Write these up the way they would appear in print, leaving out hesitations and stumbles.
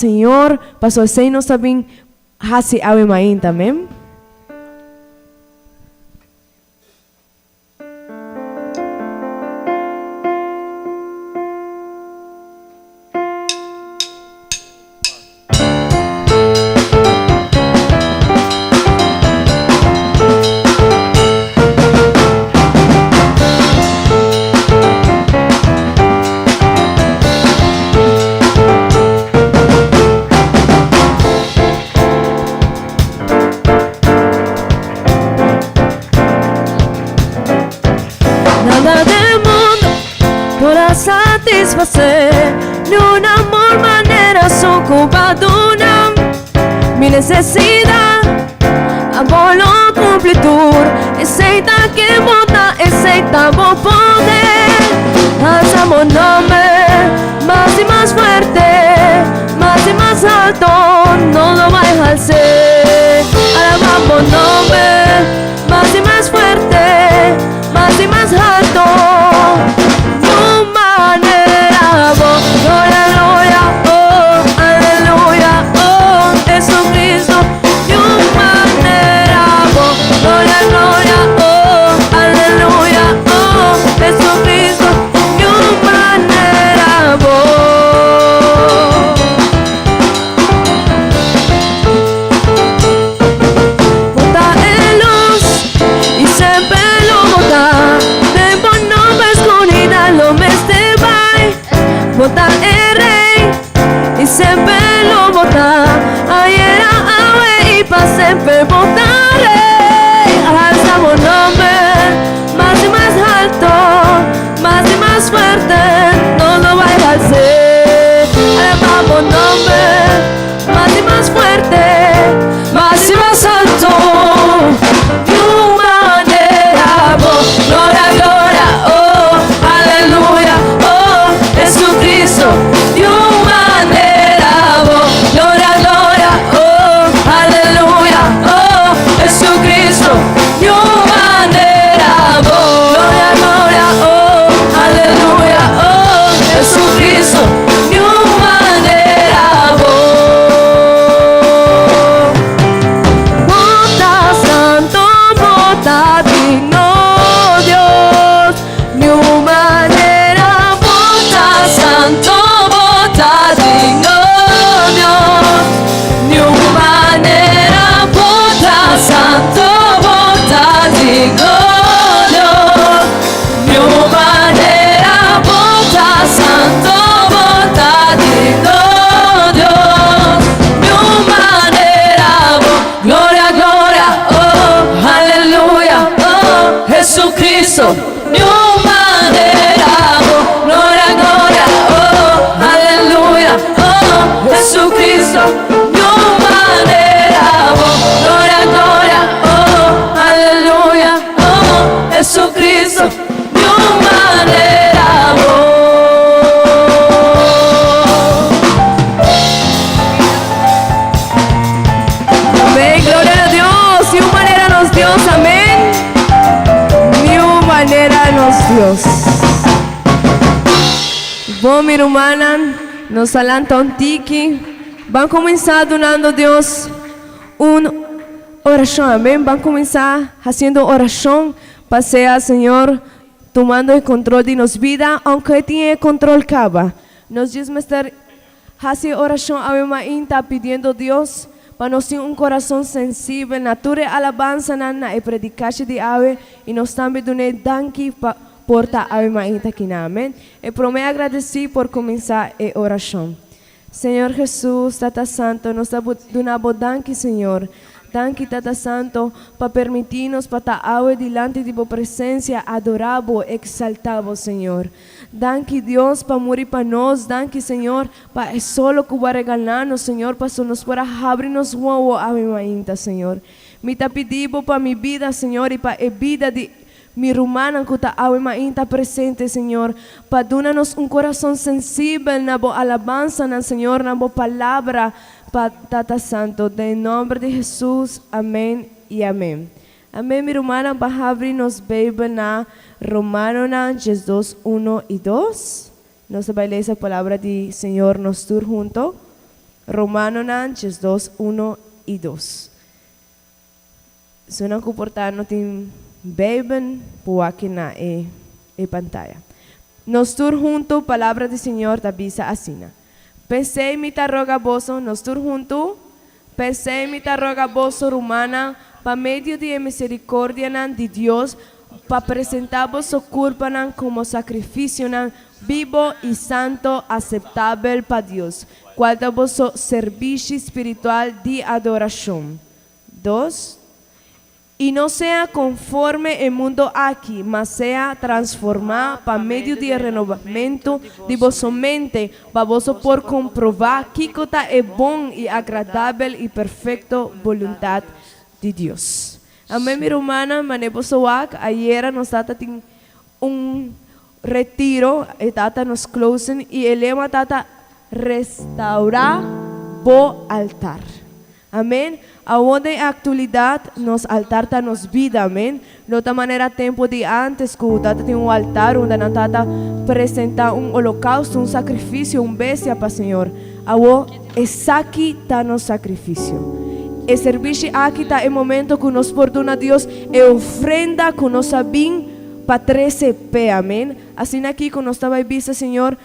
Señor, pasó sei nos sabin hasi awe main también. Nada del mundo podrá satisfacer ni un amor manera ocupaduna mi necesidad amor lo completur aceita que bota aceita vos poder alzamos nombre más y más fuerte más y más alto no lo va a dejar ser alabamos nombre más y más fuerte más y más alto tu manera vos gloria gloria oh aleluya oh Jesucristo tu manera vos gloria gloria oh aleluya oh Jesucristo tu manera vos bota en luz y siempre lo bota de bon nombre escondida lo meste vai bota el rey y siempre lo bota ayer awe y pa siempre bota rey alzamos nombre más y más alto más y más fuerte no lo va a dejar ser alzamos nombre más y más fuerte más y más alto tu manera vos gloria gloria oh aleluya oh Jesucristo tu manera vos gloria gloria oh aleluya oh Jesucristo tu manera vos gloria gloria oh aleluya oh Jesucristo tu manera vos bota santo bota digno Dios tu manera bota santo bota digno Dios tu manera bota santo bota digno Dios tu manera bota santo bota digno Dios tu manera gloria gloria oh aleluya oh Jesucristo tu manera gloria gloria oh aleluya oh Jesucristo tu manera gloria gloria oh aleluya oh Jesucristo tu manera amén gloria a Dios tu manera nos Dios amén tu manera nos Dios bom mi hermana nos alanta un tiki van a comenzar donando Dios una oración amén van a comenzar haciendo oración pasea Señor tomando el control de nos vida aunque tiene control caba nos dice estar haciendo oración a mi está pidiendo Dios para nos tener un corazón sensible nature alabanza nana y predicar de ave y nos también donar danki porta ave maíta aqui amén e promete agradecer por comenzar a oración Señor Jesús Tata Santo nos donamos danki Señor danki Tata Santo para permitirnos para estar delante de tu presencia adoramos exaltamos Señor danki Dios para morir para nós danki Señor para solo que va a regalarnos Señor para que nos pueda abrirnos nuevo ave maíta Señor me te pedimos para mi vida Señor y para la vida de mi rumana que está está presente, Señor, para darnos un corazón sensible na bo alabanza, na Señor, na bo palabra, para Tata Santo, en nombre de Jesús, amén y amén. Amén, mi rumana, para abrirnos bebe na Romano na 2, 1 y 2. Nos va a leer esa palabra de Señor nos tur junto. Romanos 2, 1 y 2. Se não comportar, não tem beben por aqui na pantalla. Nos tur junto, palavra do Senhor da bisa assina. Pensei me ta roga boso, nos tur junto, pensei me ta roga boso romana, pa meio de misericórdia de Deus, para apresentar vosso corpo como sacrifício vivo e santo, aceitável para Deus, qual é vosso serviço espiritual de adoração. 2. E não seja conforme o mundo aqui, mas seja transformado para meio de renovamento de vossa mente, para vos por comprovar que coisa é bom e agradável e perfeita vontade de Deus. Amém, minha irmã, manebosoak, ayer nós tata tem retiro, tata nos closing e ele tata restaurar o altar. Amém? Aonde a atualidade nos altar está nos vida, amém? De outra maneira, tempo de antes, que o tata tem altar onde não tata apresentar holocausto, sacrifício, bestia para o Senhor. Awo, essa aqui está no sacrifício. E serviço aqui está em momento que nos perdona Deus e ofrenda que nos bem para 13 pé, amém? Assim aqui que nós estava vista, Senhor,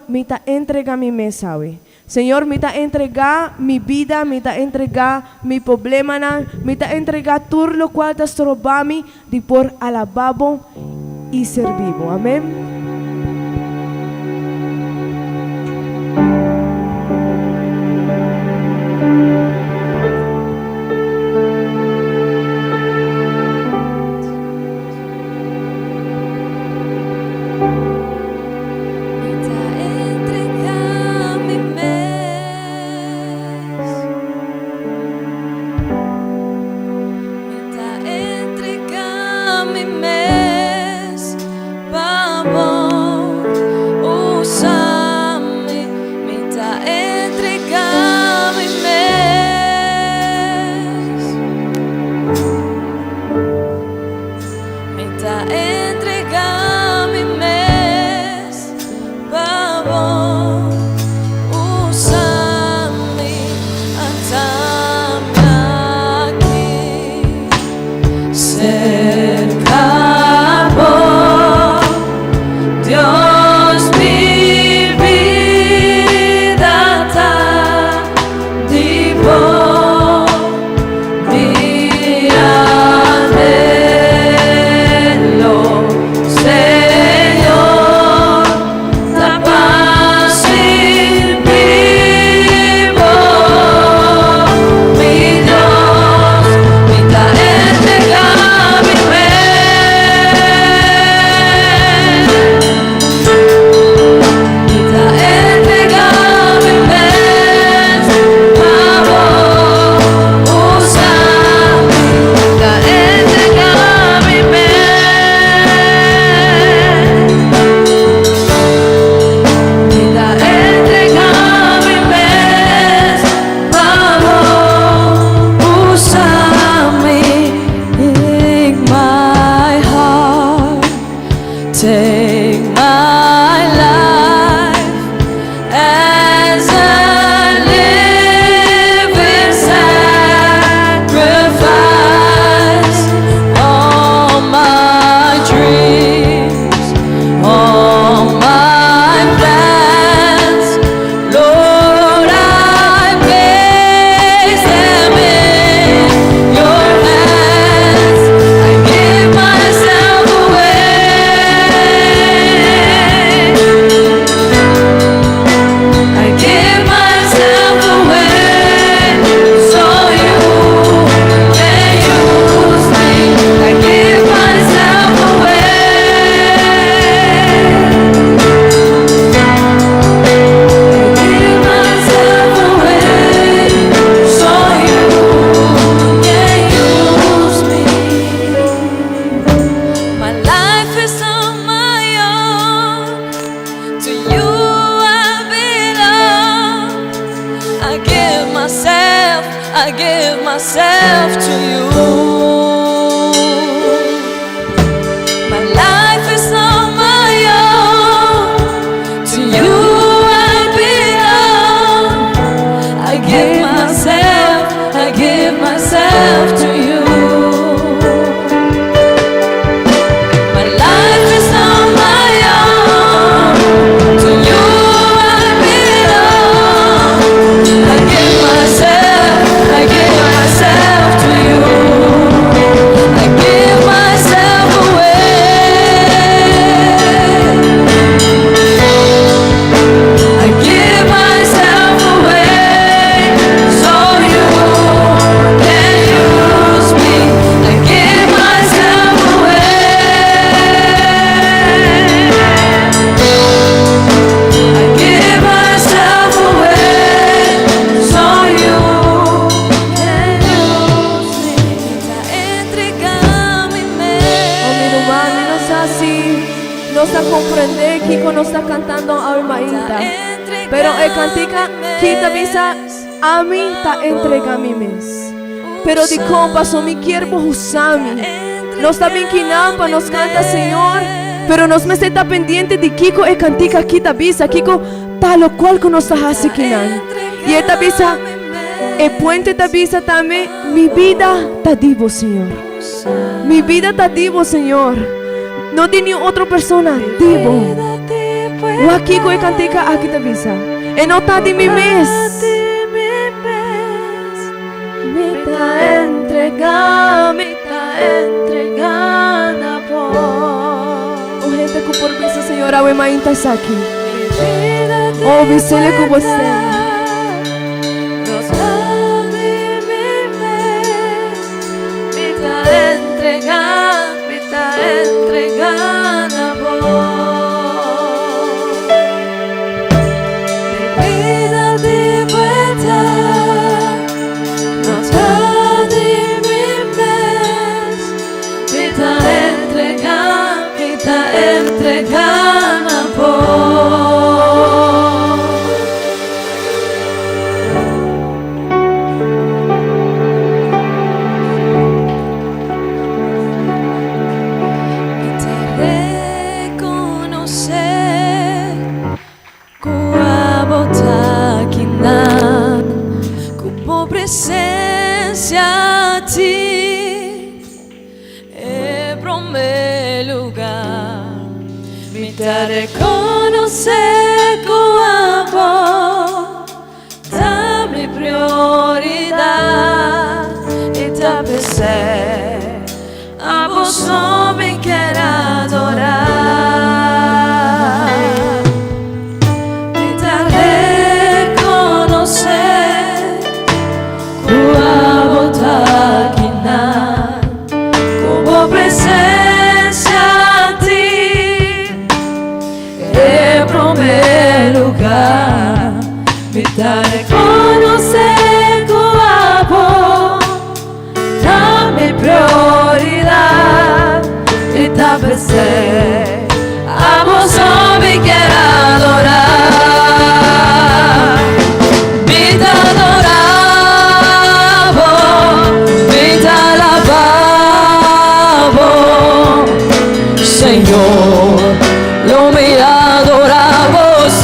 me está entrega mi mesa, Senhor, me está entregar mi vida, me está entregar mi problema, me está entregar tudo o qual está roubando de por alababo e servivo, amém? I give myself to you. My life is not my own. To you I belong. bisa ami ta entregami mes. Pero de compa so mi quierpo usami. Nos está bien quinampa, nos canta Señor. Pero nos me está pendiente de Kiko e cantica kita bisa. Kiko tal o cual que nos hace quinan. Y esta bisa e puente ta bisa también. Mi vida ta divo, Señor. Mi vida ta divo, Señor. No tiene otra persona divo. O aquí e cantica aquí ta bisa. E no ta de mi mes. Me ta entregada por. O gente que por bisa, Señor, awe mainta saki. O visele com você. Me ta entregada por. Mi vida de vuelta, no ta de mi mes. Me ta entregada por. Presencia a ti es primer lugar. Me te reconocer como amor, dame prioridad y te pensé a vos no me quiero adorar. Me te reconocer como presencia a ti en primer lugar. Me da reconocer como amor, dame prioridad y te pensé a vos no me quiero adorar. Me da adorar. Señor, lo me adoramos,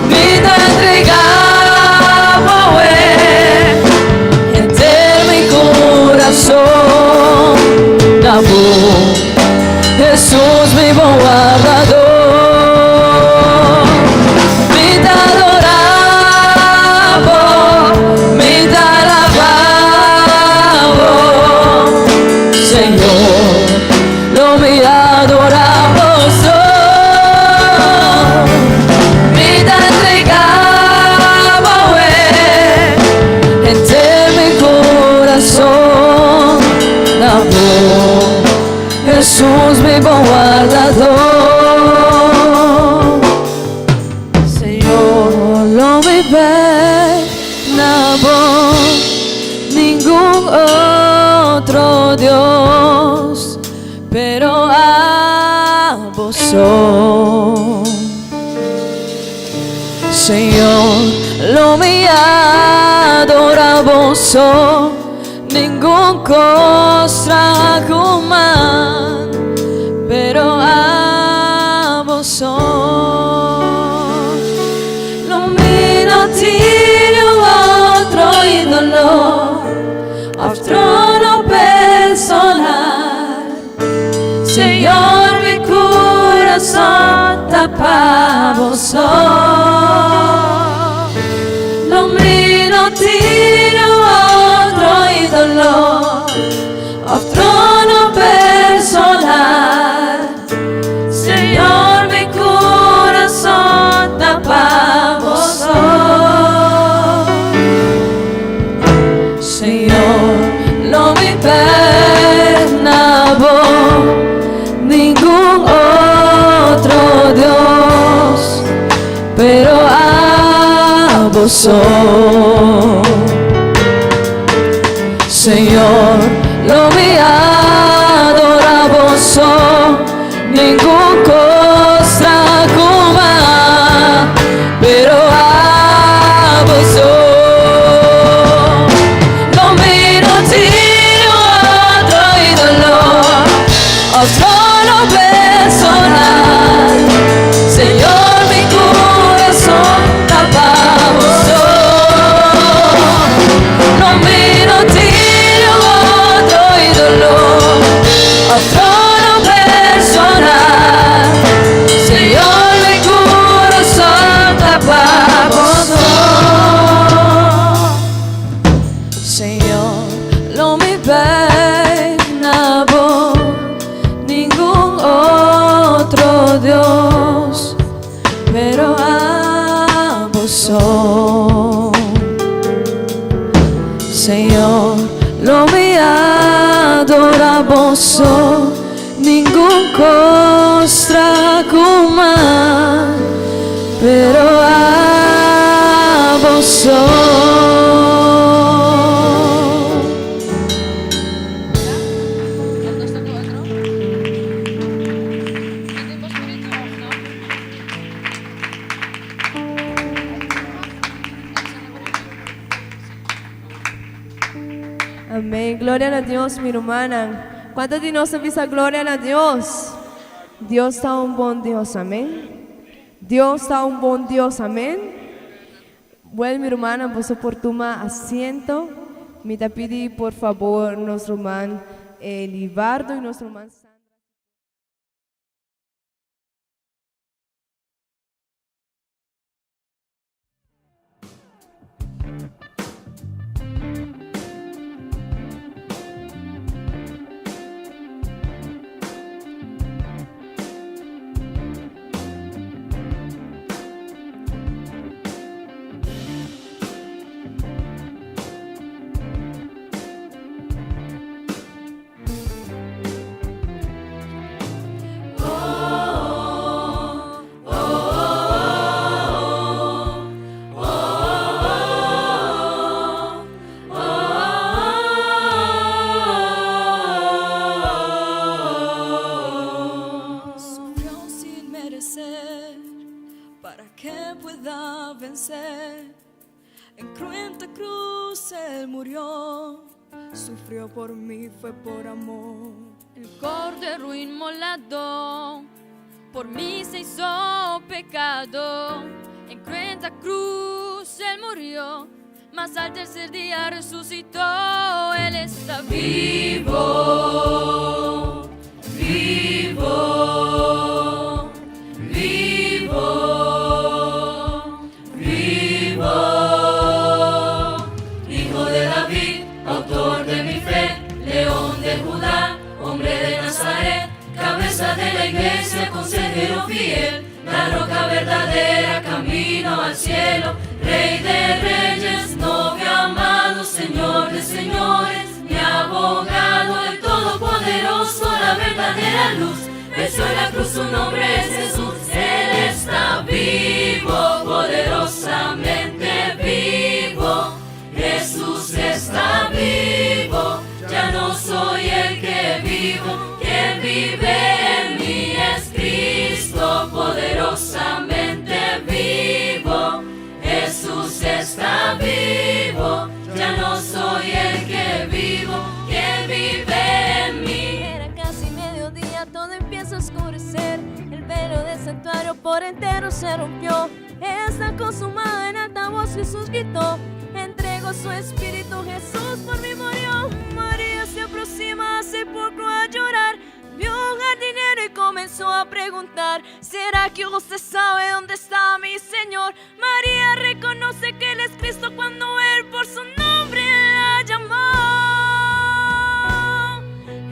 me te entregamos entre mi corazón, Jesús mi buen guardador, me te adoramos, me te alabamos, Señor, lo me adoramos, me te entregamos entre mi corazón, Jesús mi buen guardador, Señor, lo me ve, ningún otro Dios, pero a vos, Señor, lo me adoramos, ningún cosa humana, pero a vos, lo me no tiene otro ídolo, trono personal, Señor, mi corazón tapa vos, no me no tiene otro ídolo, trono personal, Señor, mi corazón tapa vos, Señor, no me perdonaba ningún otro Dios, pero a vos, Señor, lo me adoramos, ningún cosa como, pero Non miro tiro altro idolo, otro no personal. Señor, mi corazón tapamos. Non miro tiro otro ídolo, otro no personal. Señor, mi corazón tapamos. Señor, lo mi peinabo, ningún otro Dios, pero a vos son. Señor, lo mi adoramos, ningún costra cumán, pero a vos son. Amén. Gloria a Dios, mi hermana. ¿Cuántos de nosotros dicen gloria a Dios? Dios está un buen Dios, amén. Dios está un buen Dios, amén. Bueno, mi hermana, vos por tomar asiento. Me te pidi, por favor, nuestro hermano Libardo y nuestro hermano Sandra. Para que pueda vencer, en cruenta cruz Él murió, sufrió por mí, fue por amor. El cordero inmolado, por mí se hizo pecado, en cruenta cruz Él murió, mas al tercer día resucitó. Él está vivo, vivo, vivo. Autor de mi fe, león de Judá, hombre de Nazaret, cabeza de la iglesia, consejero fiel, la roca verdadera, camino al cielo, rey de reyes, novio amado, señor de señores, mi abogado, el todopoderoso, la verdadera luz, venció en la cruz, su nombre es Jesús. Él está vivo, poderosamente vivo. Jesús está vivo, ya no soy el que vivo, quien vive en mí es Cristo, poderosamente vivo. Jesús está vivo, ya no soy el que vivo, quien vive en mí. Era casi mediodía, todo empieza a oscurecer, el velo del santuario por entero se rompió. Está consumado, en alta voz Jesús gritó, entregó su espíritu, Jesús por mí murió. María se aproxima al sepulcro a llorar, vio un jardinero y comenzó a preguntar, ¿será que usted sabe dónde está mi Señor? María reconoce que Él es Cristo cuando Él por su nombre la llamó.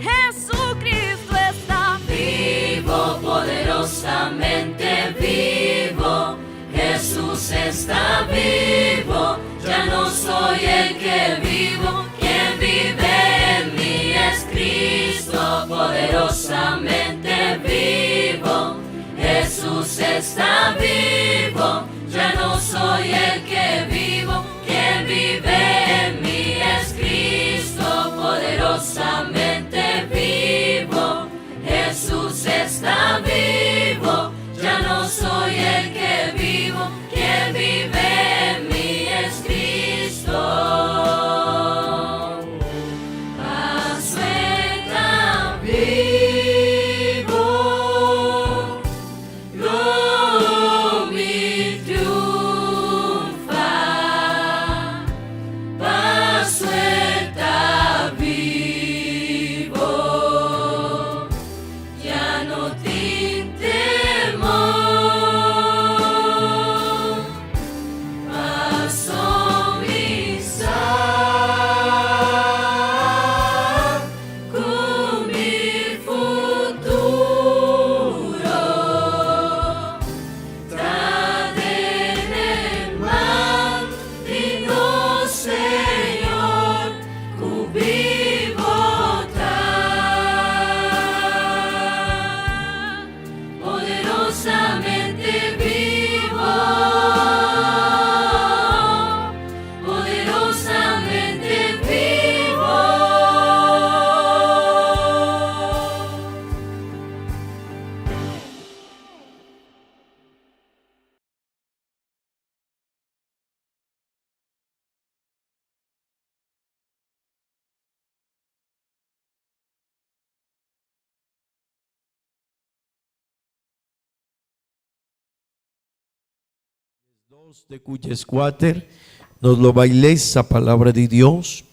Jesucristo está vivo, poderosamente vivo. Jesús está vivo, ya no soy el que vivo, quien vive en mí es Cristo, poderosamente vivo. Jesús está vivo, ya no soy el que vivo, quien vive en mí es Cristo, poderosamente vivo. Jesús está vivo, ya no soy el que vivo, quien vive en mí es 2 de Cuyescuater, nos lo bailes a palabra de Dios.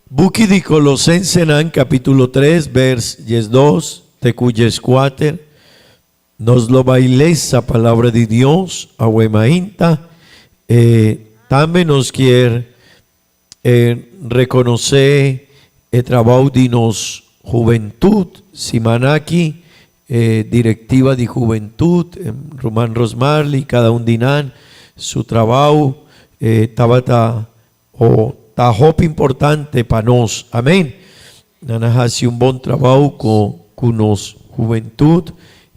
Buki di Colosensenan capítulo 3, vers 2 de Cuyescuater, nos lo bailes a palabra de Dios, a Huemainta, también nos quiere reconocer el trabajo de nos juventud, Simanaki, directiva de juventud, Román Rosmarli, cada un dinan, su trabajo, tabata o tajop importante para nos, amén. Nana hace un buen trabajo con nos juventud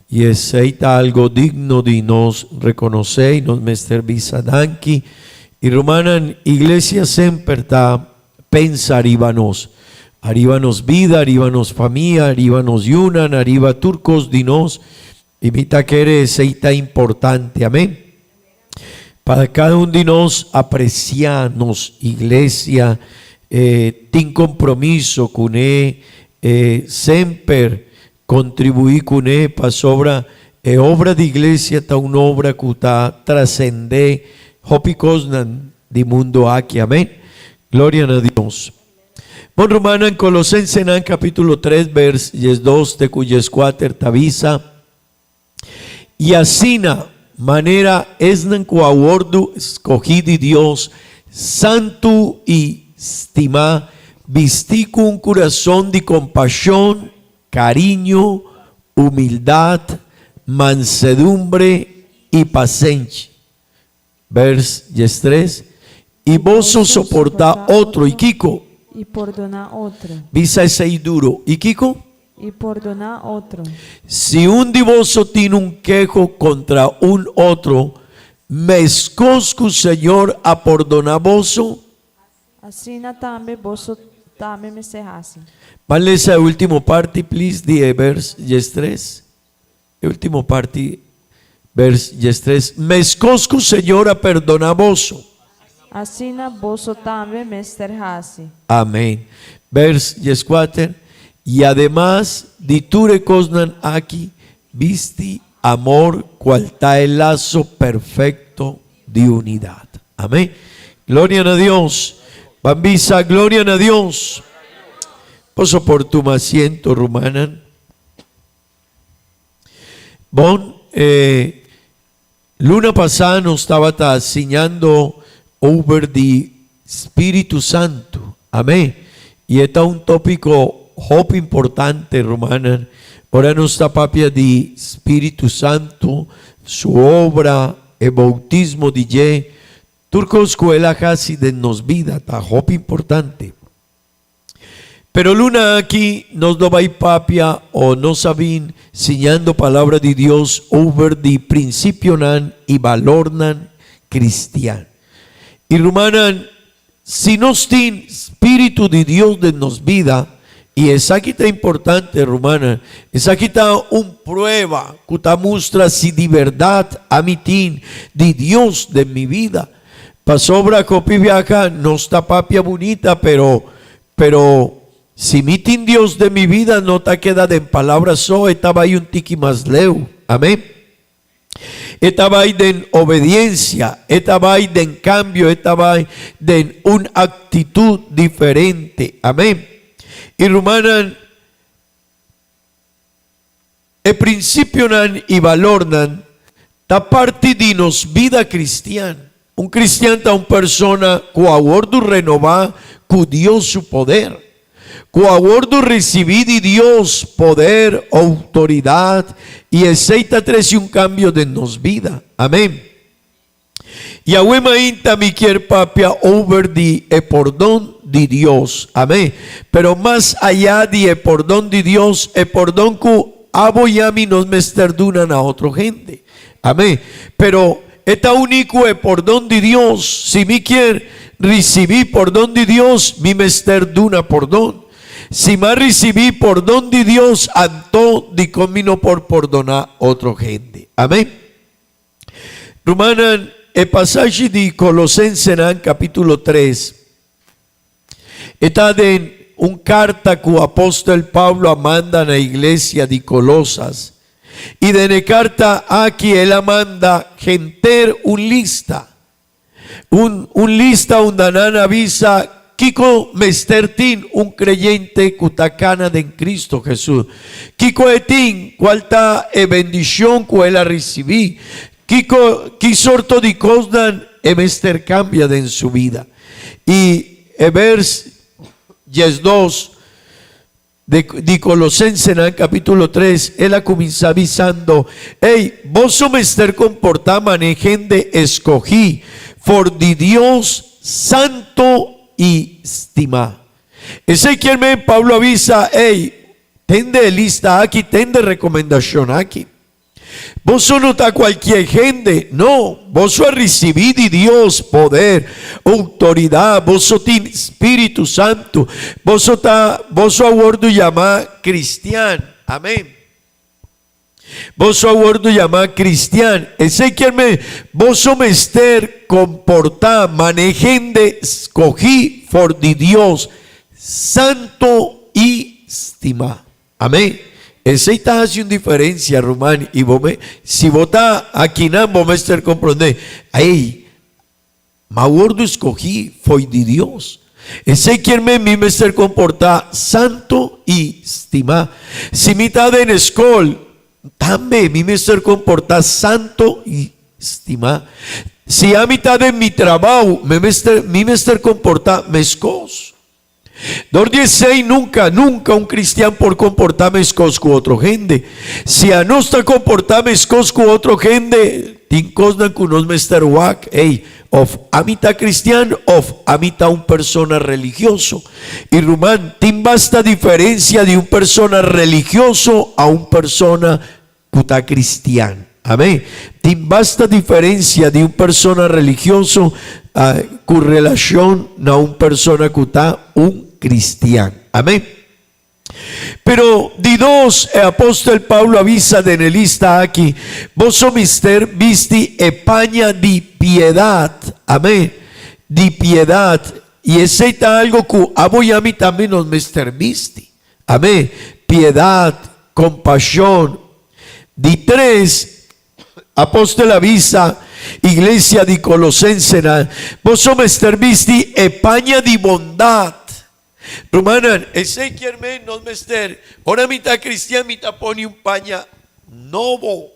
y es algo digno de nos reconocer, nos mester bisadanki y romanan iglesia siempre está pensa arriba nos vida, arriba nos familia, arriba nos yunan, arriba turcos dinos, y mita que eres seita importante, amén. Para cada uno de nos apreciarnos, iglesia, tin compromiso con siempre contribuir con para sobra, obra de iglesia, está una obra que está trascende, hopicosnan de mundo aquí, amén. Gloria a Dios. Bon Romana en Colosenses en capítulo 3 vers 2 de Cuyescuater tavisa y asina manera esnan coawordu escogidi Dios santo y estima vistí con un corazón de compasión, cariño, humildad, mansedumbre y paciencia. Vers 3 y vos soporta otro y Kiko y perdonar otro. Visa ese duro. ¿Y Kiko? Y perdonar otro. Si un divoso tiene un quejo contra un otro, me escosco, Señor, a perdonar voso. Así na también vos también me serás. Vale esa última parte, please, de vers 3. El último parte, vers 3. Me escosco, Señor, a perdonar voso. Así na vos también me serás. Amén. Vers 4. Y además, diture cosnan aquí, visti amor, cual está el lazo perfecto de unidad. Amén. Gloria a Dios. Bambisa, gloria a Dios. Poso por tu asiento, Rumanan. Bon, luna pasada nos estaba enseñando over the Espíritu Santo. Amén. Y está un tópico hope importante, Romana. Ahora nos está papia de Espíritu Santo, su obra, el bautismo de Ye. Turco escuela casi de nos vida, está hope importante. Pero luna aquí nos do vai papia o no sabin enseñando palabra de Dios over the principio nan y valor nan cristiano. Y Romanan, si nos tiene Espíritu de Dios de nos vida, y esa aquí está importante, Romana, esa aquí está un prueba que te muestra si de verdad a mí tiene de Dios de mi vida. Pasobra copi viaja, no está papia bonita, pero si mi tiene Dios de mi vida, no te queda en palabras so, estaba ahí un tiki más leu, amén. Estaba ahí de obediencia, estaba ahí de cambio, estaba ahí de una actitud diferente. Amén. Y Romanan, el principio nan y valor nan, ta parte de nos vida cristiana. Un cristiano ta una persona que aguardo renovar con Dios su poder. Que aguardo recibir de Dios poder, autoridad y aceita tres y un cambio de nos vida. Amén. Y a Huemainta mi quier papia over the perdón de Dios. Amén. Pero más allá de perdón de Dios, el perdón que abo y a mí nos me perdonan a otra gente. Amén. Pero está único el perdón de Dios. Si mi quiere recibir perdón de Dios, mi me perdona perdón. Si me recibí perdón de Dios, anto de camino por perdonar a otra gente. Amén. Romanan, el pasaje de Colosenses capítulo 3 está en un carta que o apóstol Pablo manda na iglesia de Colosas. E dene carta aqui ela manda genter un lista. Un lista un danan avisa Kiko mestertin un creyente cutacana de en Cristo Jesús. Kiko etin cualta bendición que ela recibí. Kiko sorto de cosas mester cambia de en su vida. Y vers 2 de Colosenses en el capítulo 3, él comienza avisando, hey, vos somester comportar manejen de escogí, for de Dios santo y estima. Ese quien Pablo avisa, hey, ten de lista aquí, ten de recomendación aquí. Vos no está cualquier gente, no, vos sos recibir de Dios poder, autoridad, vos sos Espíritu Santo, vos sos aguardo llamar cristiano, amén. Vos sos aguardo llamar cristiano, ese que vos sos mester comportar, manejen de escogí for de Dios, santo y estima, amén. Ese está haciendo diferencia, Román, y si vota aquí nada, vos me estar comprender, ay, ma gordo escogí, fue de Dios. Ese quien me estar comportar santo y estima. Si mitad en escol, también me estar comportar santo y estima. Si a mitad de mi trabajo, me estar comportar mescos. 16 nunca un cristiano por comportarme escos con otro gente. Si a no está comportarme escos con otro gente, tin cosas que nos mester wak, hey, of amita cristiano, of amita un persona religioso. Y Rumán, tin basta diferencia de un persona religioso a un persona cuta cristiano. Amén. Tin basta diferencia de un persona religioso con relación a un persona cuta un cristiano. Amén. Pero de dos, el apóstol Pablo avisa de en lista aquí, vos sos mister visti epaña de piedad. Amén. De piedad. Y ese está algo que a vos y a mí también nos mister visti. Amén. Piedad, compasión. De tres, apóstol avisa, iglesia de Colosenses, vos sos mister visti epaña de bondad. Romanan, ese quien nos mester, ahora mitad cristiano, mitad pone un paña novo.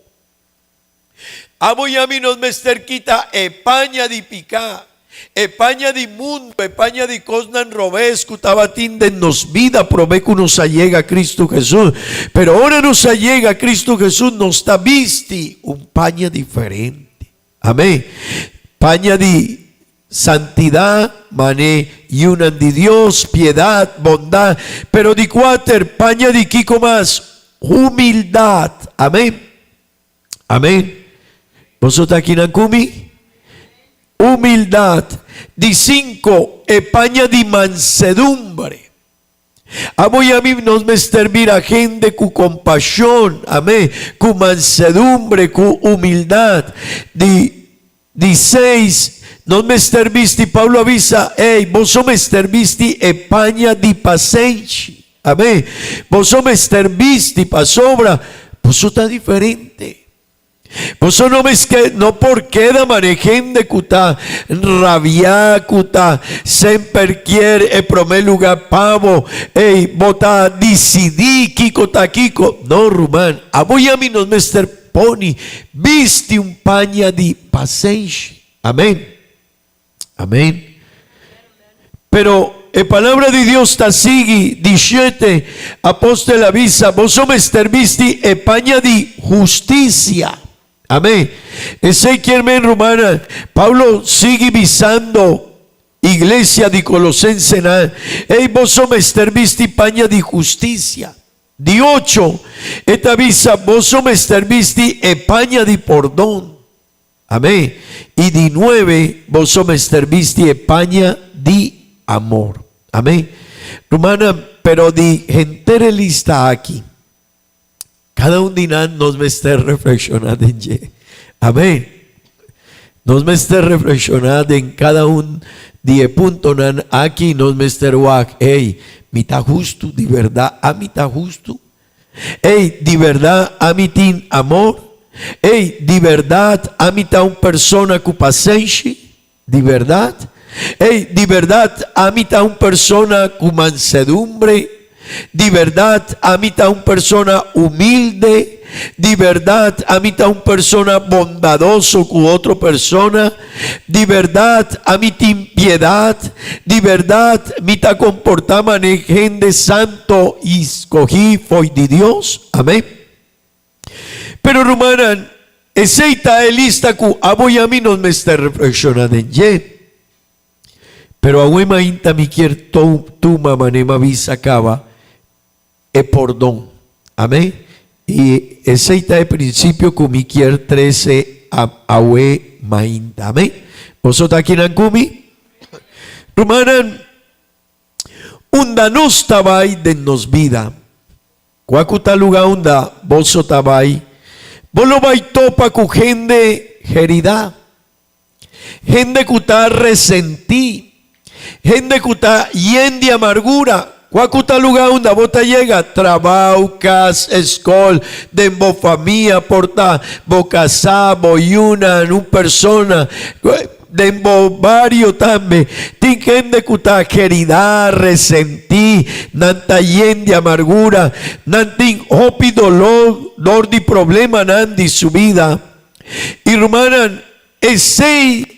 Amo y a mí nos mester quita epaña de pica, epaña de mundo, epaña de cosnan robes, cutabatín de nos vida, prove que nos allega a Cristo Jesús. Pero ahora nos allega a Cristo Jesús, nos está visti un paña diferente. Amén. Paña de santidad, mané, y una de Dios, piedad, bondad, pero de cuatro, paña de Kiko más, humildad, amén, amén. ¿Vosotros aquí Nankumi? Humildad. De cinco, paña de mansedumbre. Amo y a mí nos me servir a gente con compasión, amén, con mansedumbre, con humildad. De seis, nos me servisti, Pablo avisa, hey, vos sos me servisti epaña di paciente. Amén. Vos sos me servisti pa sobra, vos sos tan diferente. Vos sos no por queda manejen de cuta, rabia cuta, sempre quiere el primer lugar pavo, hey, bota decidí, kiko taquico. No, Rumán, a vos y a mí nos me poni, viste un paña di paciente. Amén. Amén. Pero la palabra de Dios está sigue 17, apóstol avisa, vos somos visti epaña de justicia. Amén. Ese quien en Romana, Pablo sigue visando iglesia de Colosenses, hey, vos somos visti paña de justicia. De 8, esta avisa, vos somos visti epaña de perdón. Amén. Y de 9, vos somos visti epaña de amor. Amén. Romana, pero de gente lista aquí. Cada un día nos me está reflexionando en ye. Amén. Nos me está reflexionando en cada un de punto aquí nos me está wak. Hey, mi tá justo, de verdade, a mi tá justo. Ei, de verdade, a mi tem amor. Ei, de verdade, a mi tá persona com paciência, de verdade. Ei, de verdade, a mi tá persona com mansedumbre. De verdade, a mi tá persona humilde. De verdade, a mi tá persona bondadoso com outra persona. De verdade, a mi tem piedade. De verdade, mi tá comportando gente santo e escogí foi de Deus. Amém. Pero hermana, essa é lista que a voi a mim não me está reflexionando em je. Pero a uma ainda me quer tu manema visa acaba é perdão. Amém. E esse é o princípio que me quer 13 a ue mainda. Amém. Vosotros aqui na cumi. Hermana, onda nos tabai de nos vida. Quacuta lugar onda vosso tabai. Vos vai topa com gente herida. Gente que está resentida. Gente que está llena de amargura. Quacuta lugar onde você llega, trabalho, casa, escola, de boa família, porta, vou casar, vou una, uma persona, de boa barrio também. Tem gente que está querida, ressentir, não está llena de amargura, não tem hope, dor de problema, não de sua vida. Irmã, esse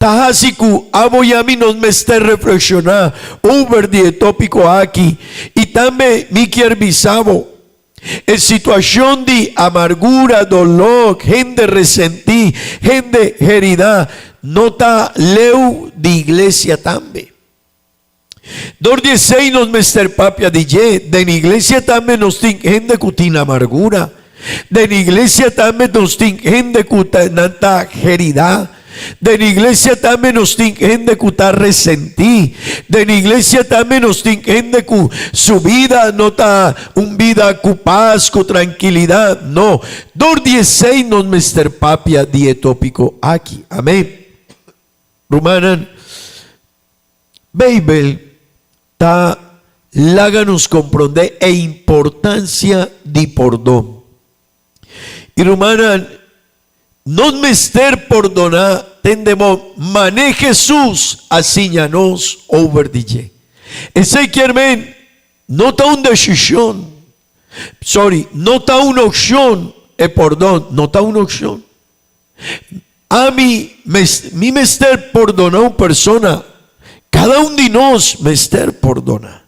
Tahasiku, abo y a mí nos me está reflexionar over the tópico aquí y también mi quiero bisabo en situación de amargura, dolor, gente resentí, gente herida, no está leu de iglesia también. Dor 16 nos me está papia de la iglesia también nos tiene gente que tiene amargura, de la iglesia también nos tiene gente que está herida. De la iglesia también nos tiene gente que está resentida. De la iglesia también nos tiene gente que su vida no está una vida con paz, con tranquilidad. No. Dor 16 nos mester papia dietópico aquí. Amén. Romanan. Bible ta láganos comprender e importancia de perdón. Y Romanan. Nos mester perdonar, tendemos mané Jesús asíñanos over DJ. Ese quiere no está una decisión. No está una opción. Perdón, no está una opción. A mí, mi mester perdonar una persona. Cada uno de nos mester perdona.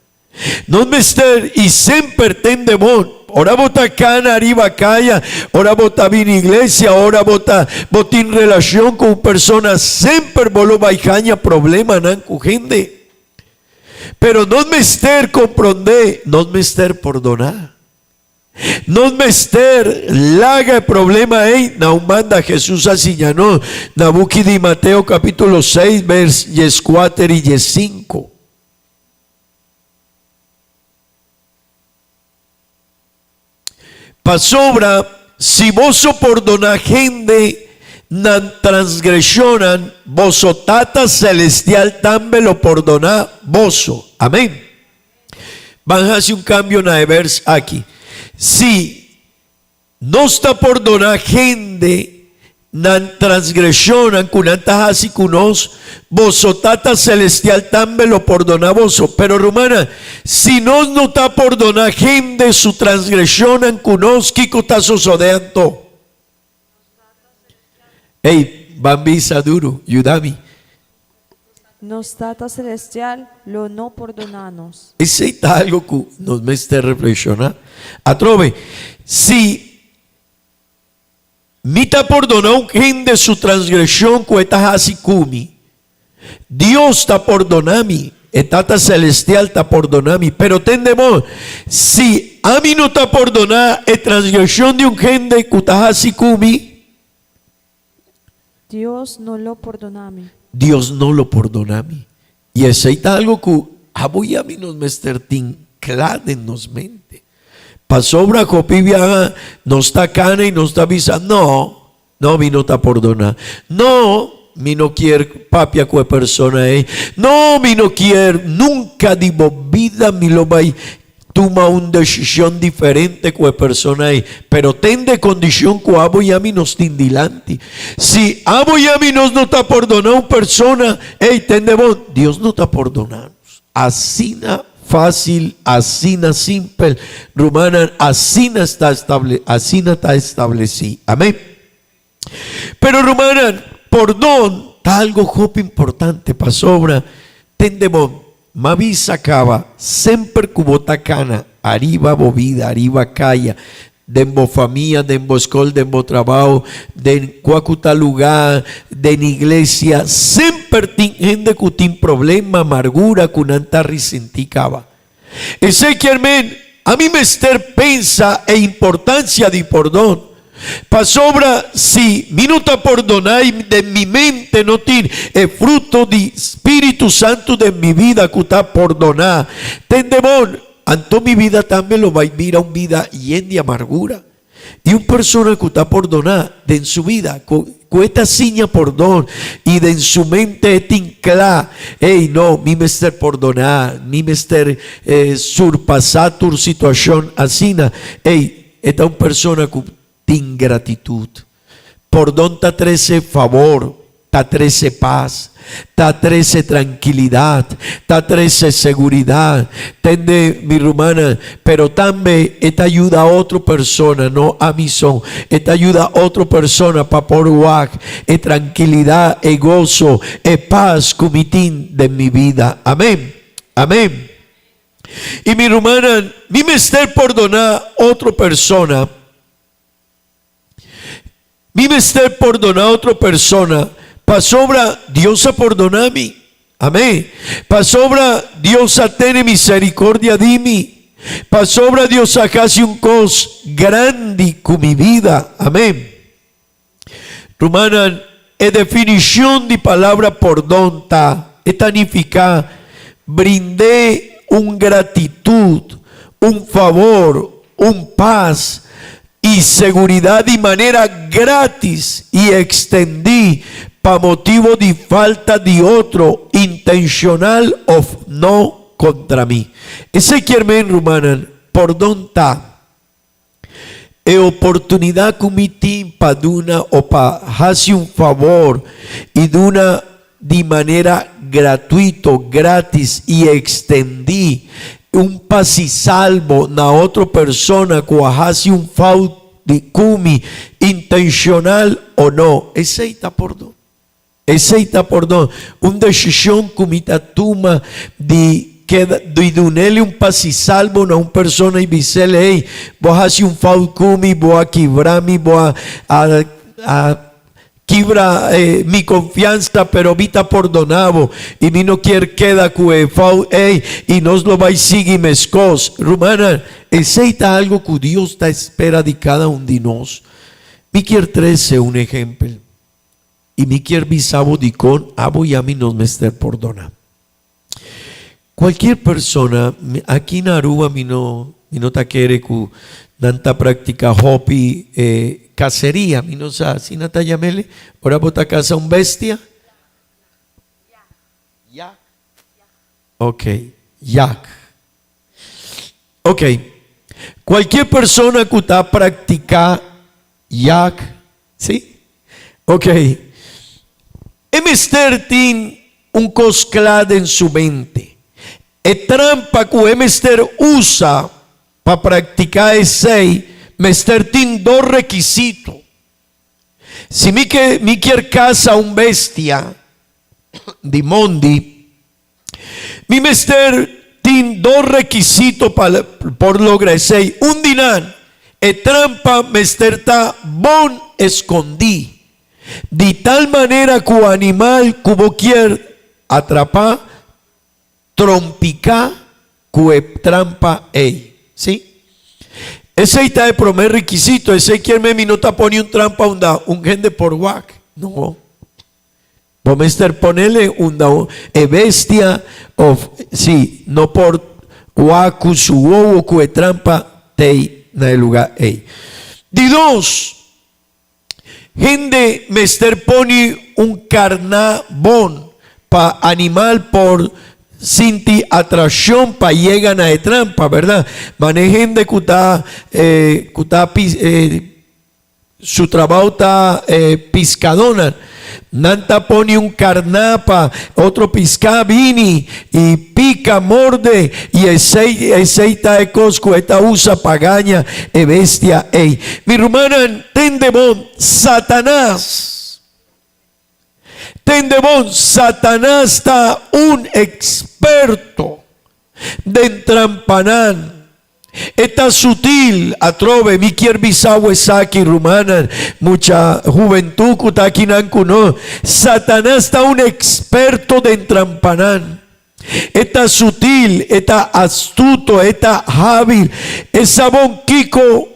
Nos mester y siempre tendemos. Ora bota cana arriba calla, ora bota bien iglesia, ora bota en relación con personas, siempre volo baijaña problema nan con gente. Pero no mester comprender, no mester perdonar. No mester laga el problema ahí, no manda Jesús así ya no. Nabuki de Mateo capítulo 6, vers 4 y 5. Pasobra, si vos perdona gente, nan transgresionan, vosso tata celestial también lo perdona vosso. Amén. Van a hacer un cambio en el verso aquí. Si no está perdona gente, nan transgresionan, kunanta hasi kunos, vosso tata celestial también lo perdona vosso. Pero romana, si no está perdona gente su transgresionan kunos, kiko está sucediendo. Hey, bambisa duro, ayúdame. Nos tata celestial lo no perdonanos. Ese es algo que nos me está reflexionando. Atrove, si mita perdonó gente su transgresión que está así kumi. Dios está perdonando, el tata celestial está perdonando, pero tendemos, si a mí no está perdonada la transgresión de un gente que está así kumi, Dios no lo perdonami. Dios no lo perdonami. Y ese es algo que a mí nos mestertin claro en nos mente. Pasobra no está cana y no está visa. No, mi no está perdonada. No, mi no quier papia que persona no mi no quier nunca digo vida mi lo vai toma una decisión diferente que persona pero ten de condición que abo y a mí nos tindilanti si abo y a mí nos no está perdonando persona ten de bon Dios no está perdonando así na fácil, así na simple, romana, así na está establecido. Amén. Pero romana, perdón, está algo muy importante para sobra. Tendemon, mavi sacaba, sempre cubotacana, arriba bovida, arriba calla, dembo familia, dembo escola, dembo trabajo, de cuacuta lugar, de iglesia, sempre tin gente que tiene problema, amargura, kunanta risenticaba. Ese que hermen, a mí me ester pensa e importancia de perdón. Pa sobra, si minuta perdonai de mi mente no tiene el fruto de Espíritu Santo de mi vida que está perdonar. Tendemón, anto mi vida también lo va a vivir a una vida llena de amargura. Y una persona que está perdonar de en su vida, con esta seña perdón y de en su mente es inclá, no, mi mester perdonar, mi mester surpasar tu situación así, esta una persona que tiene gratitud. Perdón ta trece favor, ta trece paz, ta trece tranquilidad, ta trece seguridad. Tende mi rumana, pero también esta ayuda a otra persona, no a mí son. Esta ayuda a otra persona para por tranquilidad, gozo, paz, cumitín de mi vida. Amén. Amén. Y mi rumana, mi mester perdonar a otra persona. Mi mester perdonar a otra persona. Pa sobra Dios a perdonar a mí. Amén. Pa sobra Dios a tener misericordia de mí. Pa sobra Dios a casi un cos grande con mi vida. Amén. Romana, definición de palabra perdón ta etanificar. Brindé un gratitud, un favor, un paz y seguridad de manera gratis y extendí para motivo de falta de otro intencional o no contra mí. Ese quiere rumana, perdón ta e oportunidad que me tiene para duna o para hacer un favor y duna de manera gratuito, gratis y extendí un paz y salvo na otra persona que hace un favor de cumi intencional o no. Ese está perdón. Ese está perdón. Una decisión que me toma de dunele un paz y salvo na una persona y dicele, voy a hacer un favor cumi, voy a quebrarme, voy a quebra mi confianza, pero vita perdonado y mi no quiere queda que y nos lo va y sigue mescos. Rumana, ese está algo que Dios está espera de cada uno de nosotros. Mi quiere 13 un ejemplo y mi quiere bisabo de con abo y a mí nos mester perdona. Cualquier persona aquí en Aruba mi no ta quiere que nanta práctica hobby cacería, mi no sa si nata llamele, ahora bota casa un bestia. Ya. Ok, yak. Ok. Cualquier persona que está practica yak, ¿sí? Ok. Emester tiene un cosclad en su mente. Trampa que emester usa para practicar ese mester tiene dos requisitos. Si mi quiere casa un bestia de mondi, mi mester tiene dos requisitos por lograr ese. Un dinar, trampa mester ta bon escondí. De tal manera que el animal que vos quiere atrapar, trompica, que trampa ¿sí? Ese está el primer requisito. Ese quiere mi no te pone un trampa un gente por guac. No. Vamos a estar ponerle una bestia o sí, no por guacu su huevo que trampa te en el lugar. De dos, gente me estar pone un carnabón para animal por sinti atracción para llegan a trampa, ¿verdad? Manejen de su trabajo está piscadona. Nanta pone un carnapa, otro pisca vini y pica, morde y aceita de cosco, esta usa pagaña e bestia. Ey, mi hermana, tendebón, Satanás. Tendebón, Satanás está un experto de entrampanar. Está sutil, atrove, mi quier bisawe saki rumana, mucha juventud kutakinanku no. Satanás está un experto de entrampanar. Está sutil, está astuto, está hábil. Esa bonquico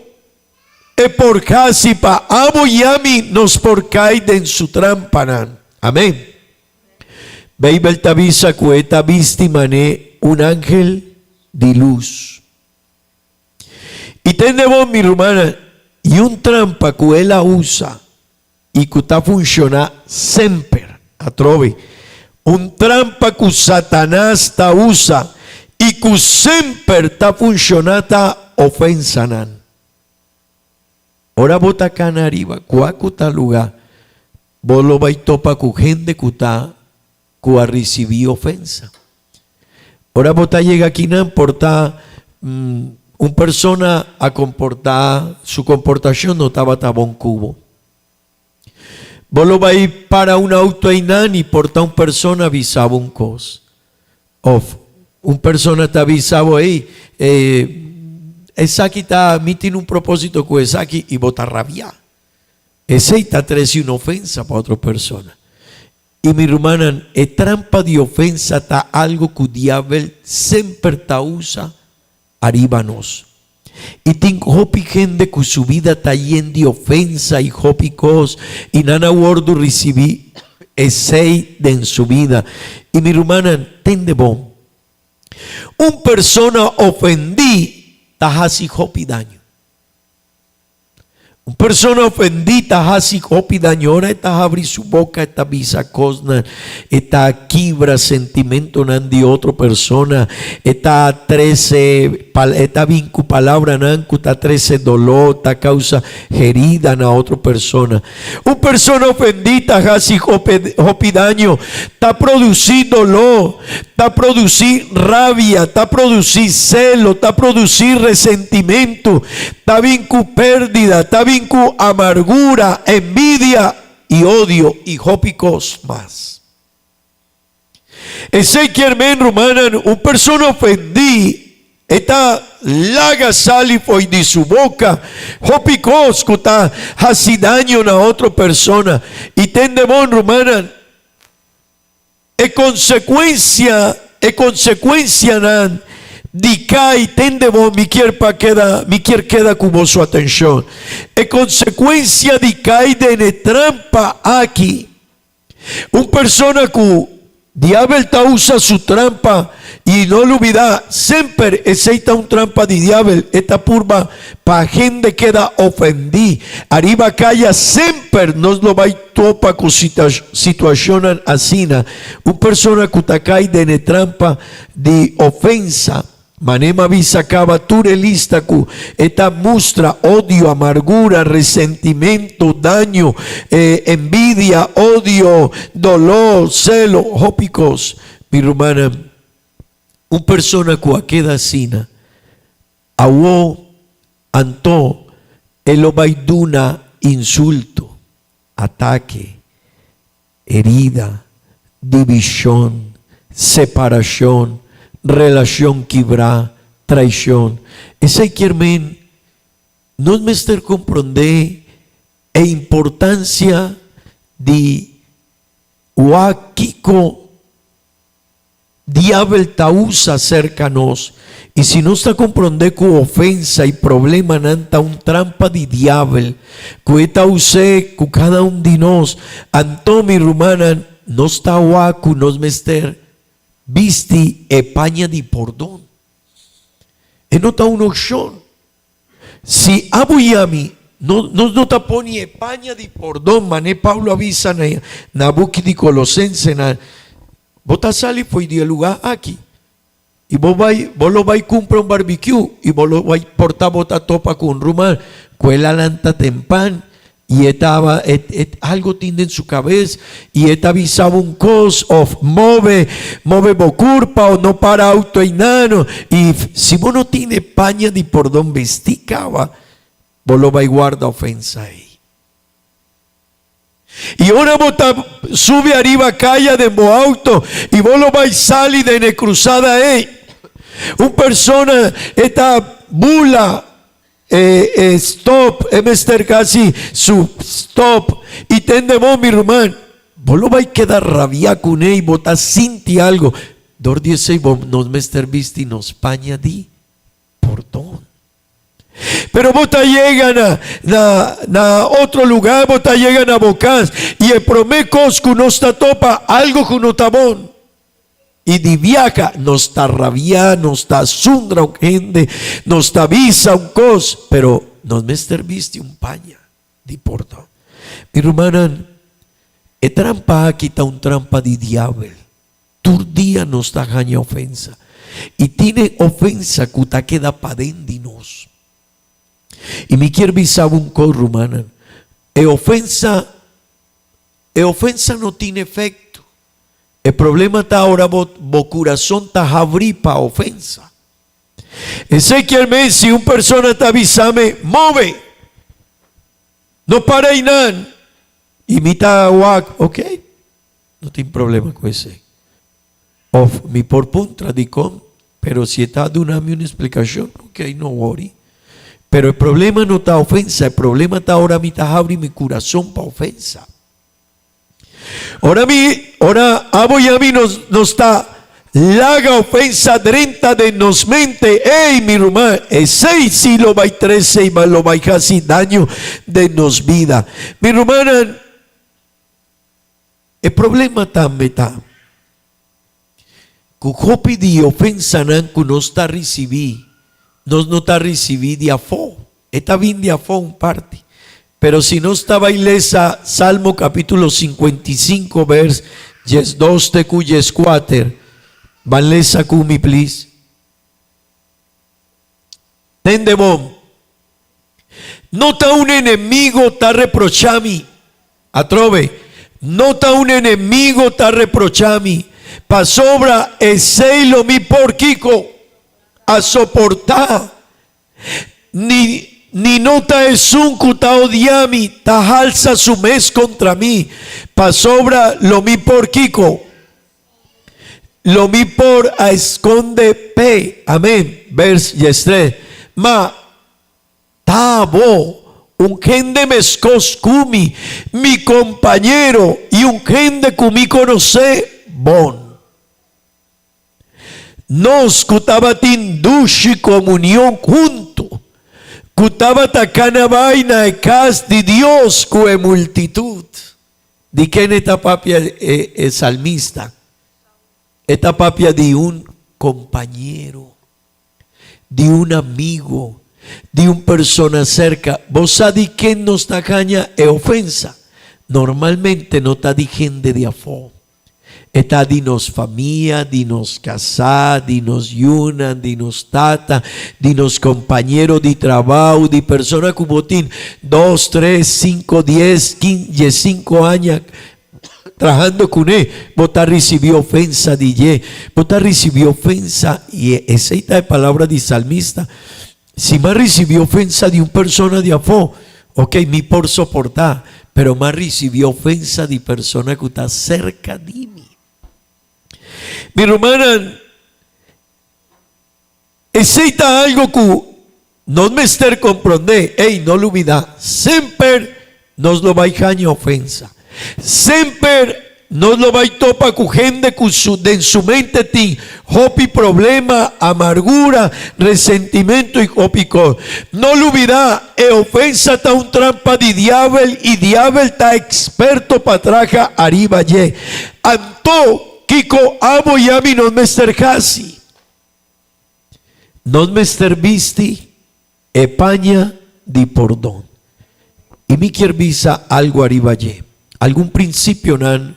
es por casi pa abo yami nos por caide en su trampanan. Amén. Beibel tabisa cueta vistimane un ángel de luz. Y tenemos mi hermana, y un trampa que ella usa y que está funciona siempre, atrove. Un trampa que Satanás está usa y que siempre está funcionando ofensa. Ahora bota acá arriba, cuaco está lugar, vos lo vais topa con gente que está que ha recibido ofensa. Ahora bota llega aquí no importa. Una persona a comportar, su comportación no estaba tan bon cubo. Vos lo vais para un auto y porta una persona avisaba un cos. Un persona te avisaba ahí, esa aquí está, mi tiene un propósito con esa aquí y vota rabia. Ese está trece una ofensa para otra persona. Y mi hermana, es trampa de ofensa está algo que el diablo siempre te usa. Aríbanos. Y tengo hopi gente que su vida está llena de ofensa y hopi cos y nana wordo recibí ese de en su vida. Y mi hermana, tende bon. Un persona ofendí, ta hasi hopi daño. Una persona ofendida, hasi hopi daño. Ahora está abrir su boca, está visa cosna, está quibra sentimento nan de otra persona, está 13, está vincu palabra nancu, está 13 dolor, está causa herida na otra persona. Una persona ofendida, hasi hopi daño, está producir dolor, está producir rabia, está producir celo, está producir resentimiento, está vincu pérdida, está vincu amargura, envidia y odio y hópicos más. Ese que hermano romana, un persona ofendí, esta laga sali foi de su boca, hópicos que está hace daño a otra persona y tendemón romana, es consecuencia nan. Dicai tende vos mi quier queda con vos su atención. Es consecuencia dicai de trampa aquí. Un persona que diablo usa su trampa y no lo olvida, siempre aceita un trampa de diablo. Esta purba para gente queda ofendí. Arriba calla siempre nos lo va y topa con situación así. Un persona que te cae de trampa de ofensa. Manema visacaba turelista cu esta mustra odio, amargura, resentimiento, daño, envidia, odio, dolor, celo, hópicos. Mi hermana, un persona que queda sina, awo anto elobaiduna insulto, ataque, herida, división, separación, relación quebrar, traición. Ese quiermen no me estar comprender la importancia de Huaquico diablo usa cercanos. Y si no está comprender que ofensa y problema nanta un trampa de diablo, que esta use que cada uno de nos, Antomi Rumana, no está huacu, no es mester. Visti España de perdón. Enota una opción. Si abuyami não tá poni Espanha de perdão, mané Paulo avisa na book de Colossense, bota sali foi de lugar aqui. E vos lo vai comprar um barbecue e vos lo vai portar bota topa com rumar, com ela lanta tempan e estava algo tinha em sua cabeça e está avisava um cos of move bocurpa ou não para auto inano e se vos não tem Espanha de perdão vesticava, vos lo vai guardar ofensa aí. E ora bota sube arriba caia de mo auto e vos lo vai salir de cruzada aí. Una persona está bula stop, Mr. casi su stop y tendemos mi hermano. Vos lo vais a quedar rabia con él y vota sinti algo. Dor dice nos Mr. visti nos España di perdón. Pero vota llegan a otro lugar, vota llegan a Bocas y el promecos que no está topa algo que no está bon. Y de viaja, no está rabia, no está sundra un gente, no está visa un cos, pero nos Mr. viste un paña de porto. Mi hermana, e trampa aquí está un trampa de diablo. Tu día no está gaña ofensa. Y tiene ofensa que ta queda pa dendinos. Y me quiere visar un cos, hermana. E ofensa no tiene efecto. El problema está ahora, bo corazón está abrir para ofensa. Ezequiel me si una persona está avisame, move, no para y nada, imita guac, ok, no tiene problema con ese. Of mi por punta dicón, pero si está dando una explicación, ok, no worry. Pero el problema no está ofensa, el problema está ahora mi está abrir mi corazón para ofensa. Ahora abo y a mí nos está laga ofensa drenta de nos mente, ey mi hermano, ese si lo va y 13 y lo va y casi daño de nos vida. Mi hermana, el problema también está, que de ofensa nanco no está recibí, no está recibí de afo, está bien de afo un parte. Pero si no estaba ilesa, Salmo capítulo 55, vers 2 te cuyes 4, van lesa cumi, please. Tendebom. Nota un enemigo ta reprochami, atrove. Nota un enemigo ta reprochami, pa sobra eseilo mi porquico, a soportar. Ni nota es un cuta odiami, ta alza su mes contra mí, pa sobra lo mi por Kiko, lo mi por a esconde pe, amén, vers yestre, ma tabo, un gente mescos kumi, mi compañero, y un gente kumi conoce bon. Nos kutabatin dushi comunión junto. Kutaba takana vaina e cas de Dios cue multitud. Di quién esta papia es salmista. Esta papia de un compañero, de un amigo, de un persona cerca. Vos sabés quién nos da caña e ofensa. Normalmente no está de gente de afo. Está dinos familia, dinos casá, dinos yuna, dinos tata, dinos compañero de trabajo, de persona como tiene 2, 3, 5, 10, 15, 5 años trabajando con él. Vota recibió ofensa de ye, vota recibió ofensa y esa es la palabra de salmista. Si más recibió ofensa de una persona de afo, ok, mi por soportar, pero más recibió ofensa de persona que está cerca de mí. Mi hermana, exista algo que no me esté comprender, ey, no lo olvida, siempre nos lo va a dejar ofensa, siempre nos lo va a topa con gente que en su mente tiene hopi problema, amargura, resentimiento y hopico. No lo olvida, ofensa está un trampa de diablo y diablo está experto para traja arriba ye. Anto Kiko abo y a mí no me estar casi. No me estar visti España di perdón. y mi quiere visa algo arriba allí. Algún principio nan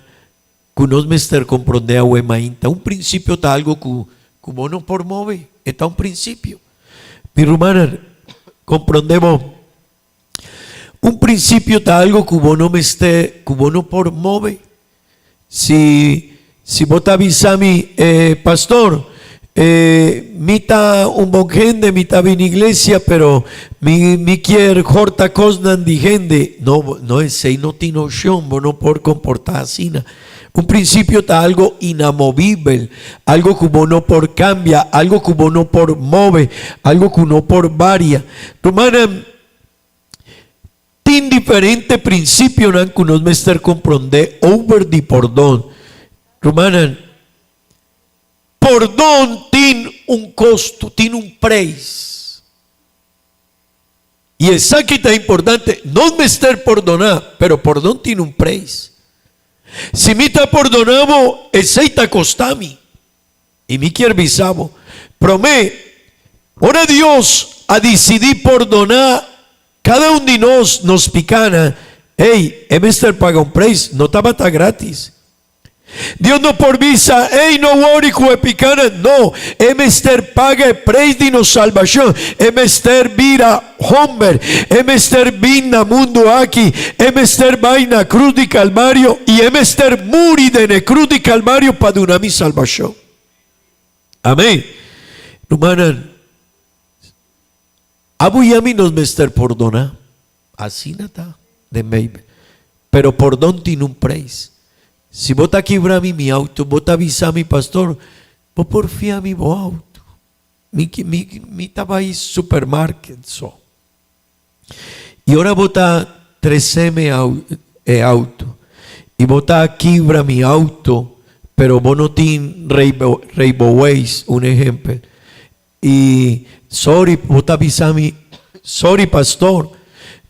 que nos mester comprende a mainta. Un principio ta algo que no por move. Está un principio. Mi rumana, comprendemos. Un principio ta algo que no por move. Si vos te avisa a mí, pastor, mita un bon gente, mita en iglesia, pero mi quiere horta cosnan di gente. No es sei no tiene opción, vos no por comportar así. Un principio está algo inamovible, algo que uno no por cambia, algo que uno no por move, algo que uno por varia. Romana, tin diferente principio nan que uno mester comprende over di perdón. Romana, perdón tiene un costo, tiene un precio. Y es aquí tan importante, no mester perdonar, pero perdón tiene un precio. Si mi te perdonamos, ese te costami. Y mi quiere visavo. Promé, ahora Dios a decidir perdonar cada uno de nos picana. Hey, Mr. paga un precio, no estaba tan gratis. Dios no por visa, hey, no worry, picana, no. Mr. paga el precio de nos salvación. Mr. vira Homer, Mr. vina mundo aquí, Mr. vaina cruz de Calvario y Mr. muri de ne cruz de Calvario para donar mi salvación. Amén. Hermana, abu yami nos Mr. perdona, así nada de maybe, pero perdón tiene un precio. Si vos te quebra mi auto, vos te avisa a mi pastor, vos porfía mi auto. Mi estaba ahí supermarket. So. Y ahora vos te 3M auto. Y vos te quebra mi auto, pero vos no tienes Rainbow Ways, un ejemplo. Y sorry, vos te avisa a mi, sorry pastor,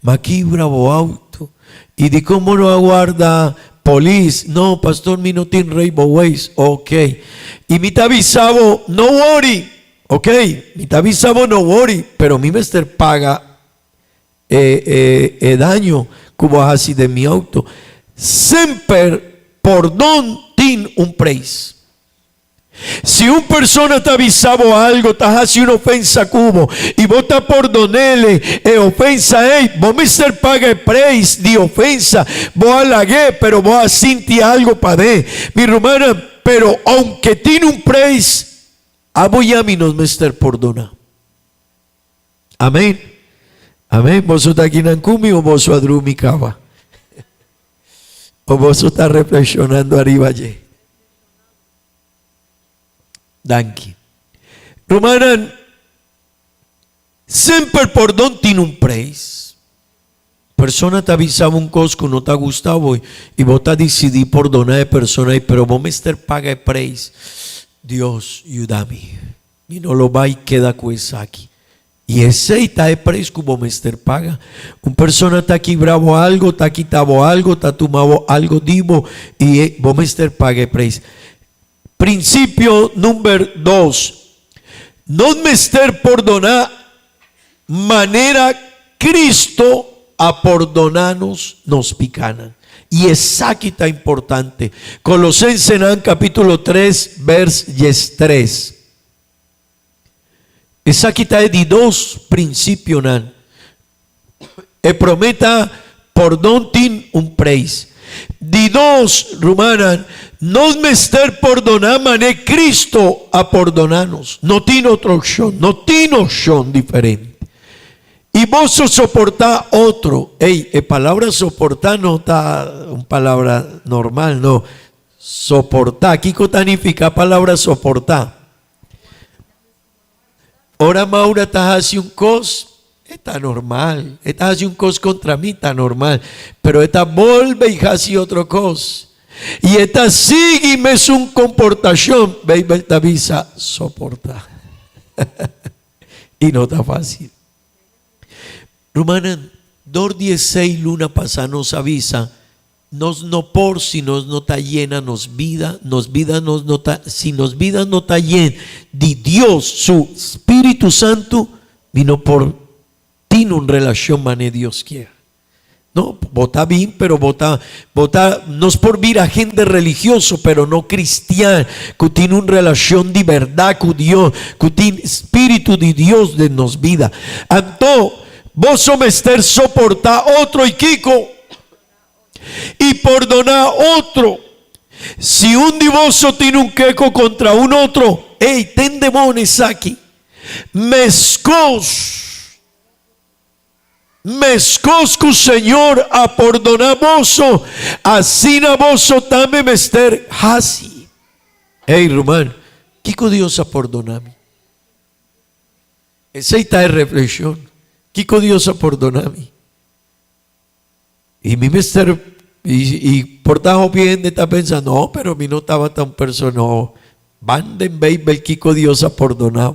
me quebra vos auto. Y di cómo lo aguarda police, no, pastor, mi no tiene Rainbow Ways, ok. Y mi te avisaba, no worry, ok. Mi te avisaba, no worry, pero mi Mr. paga daño como así de mi auto. Siempre perdón tiene un precio. Si una persona te avisaba algo, te hace una ofensa cubo y vos te perdonele ofensa, vos Mr. paga el precio de ofensa, vos halagué, pero vos asinti algo para de mi hermana, pero aunque tiene un precio, aboyami nos Mr. perdona. Amén. Amén. Vos estás aquí en Ancumi o vos adrumi cava. O vos estás reflexionando arriba allí. Danke. Romana, siempre el perdón tiene un precio. Persona te avisaba un cosa que no te gustaba y vos te decidí perdonar a persona, pero vos Mr. paga el precio. Dios, ayúdame. Y no lo va y queda con eso aquí. Y ese está el precio que vos Mr. paga. Una persona te ha quebrado algo, te ha quitado algo, te ha tomado algo divo y vos Mr. paga el precio. Principio número 2. No mester perdonar manera Cristo a perdonarnos nos picanan. Y es aquí está importante. Colosenses capítulo 3, verso 3. Es aquí está de dos principios. E prometa perdón tiene un precio. De dos, Romana, no mester perdonar mané Cristo a perdonarnos. No tiene otra opción, no tiene opción diferente. Y vos soportar otro. Palabra soportar no está una palabra normal, no. Soportar, ¿qué significa palabra soportar? Ahora Maura está haciendo un cos. Está normal, esta hace un cos contra mí, está normal, pero esta vuelve y hace otro cos. Y esta sigue y me es un comportación, baby, esta visa soporta. Y no está fácil. Romana, 2:16 luna pasada nos avisa, nos no por si nos no está llena, nos vida nos no está, si nos vida no está llena de Dios, su Espíritu Santo, vino por tiene una relación mané Dios quiere. No, vota bien, pero vota no es por vir a gente religioso, pero no cristiano, que tiene una relación de verdad con Dios, que tiene espíritu de Dios de nos vida. Anto, vos somester soportar otro y Kiko, y perdonar otro. Si un divorcio tiene un queco contra un otro, hey, ten demonios aquí, Mescos que o Senhor a perdonar vosso, assim na vosso também mester hasi. Ei, irmão, que Deus a perdonar-me? Essa é a reflexão. Que Deus a perdonar-me? E me mester, e por estar bien está pensando, no, pero mi no estava tão personal. Banden Bible, que Deus a perdonar.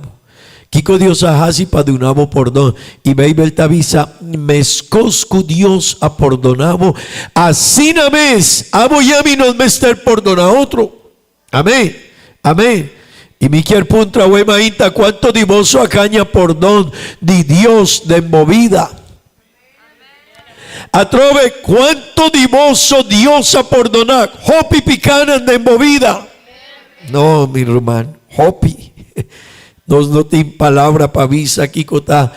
Kiko Dios a hasi padunabo perdón y Bible te avisa mescosco Dios a perdonabo así na vez abo yami nos mester perdona otro. Amén, amén. Y mi quier puntra huema inta cuánto divoso a caña perdón de Dios de movida. Atrove cuánto divoso Dios a perdonar hopi picanan de movida. No, mi hermano, hopi. Nos no tiene palabra para avisar aquí cota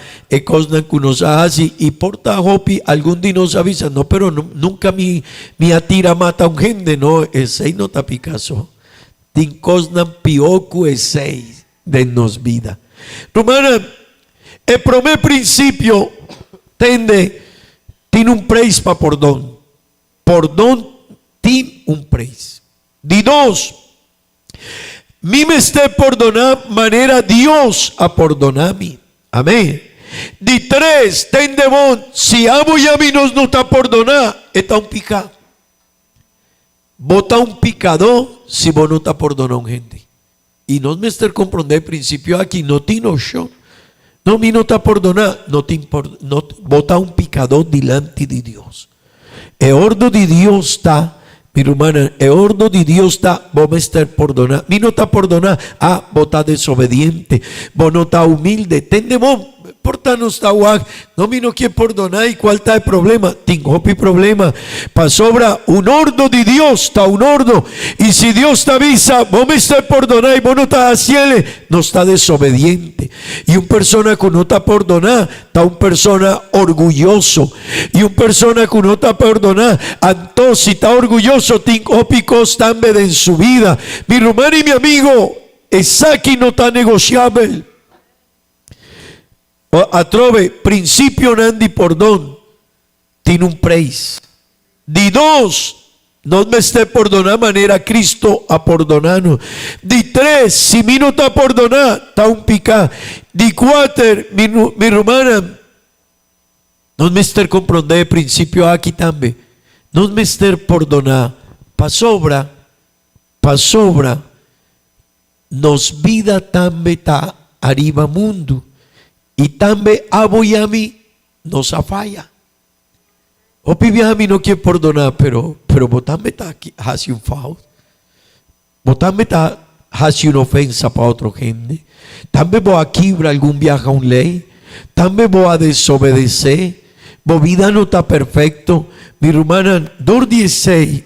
cosas que nos hace y porta hopi algún día nos avisa no pero no, nunca mi atira mata a un gente no ese no está picaso tin cosas piocu ese de nos vida romana el primer principio tiene un precio para perdón tiene un precio de dos mi me esté perdonar manera Dios a perdonarme. Amén. De tres, ten de bon, si amo y a mí nos no está perdonar, está un picado. Bota un picado si vos no está perdonando gente. Y no me esté comprender principio aquí, no tiene yo. No me no está perdonar, no bota un picado delante de Dios. El orden de Dios está. Mi hermana, el orden de Dios está, vos me estás perdonar. Mi no está perdonar, vos está desobediente, vos no está humilde. Ten de vos, porta no está guay. No, mi no quiere perdonar. ¿Y cuál está el problema? Tengo mi problema. Para sobra un orden de Dios, está un orden. Y si Dios te avisa, vos me estás perdonar y vos no estás haciendo, no está desobediente. Y una persona que no está perdonar, está una persona orgulloso. Y una persona que no está perdonar, entonces si está orgulloso, tengo picos también en su vida. Mi hermano y mi amigo, esa aquí no está negociable. Atrove, principio nandi perdón, tiene un precio. De dos, no me esté perdonar manera Cristo a perdonarnos. De tres, si mi no está perdonar, está un picá. De cuatro, mi hermana, no me esté comprender principio aquí también. No me esté perdonar. Pa sobra, nos vida también está arriba mundo. Y también abo y a mí nos afalla. O pibe a mí no quiere perdonar, pero vos también está aquí, hace un favor. Vos también está hace una ofensa para otra gente. También vos a quebrar algún viaje a un ley. También vos a desobedecer. Vos vida no está perfecto. Mi hermana, 2:16.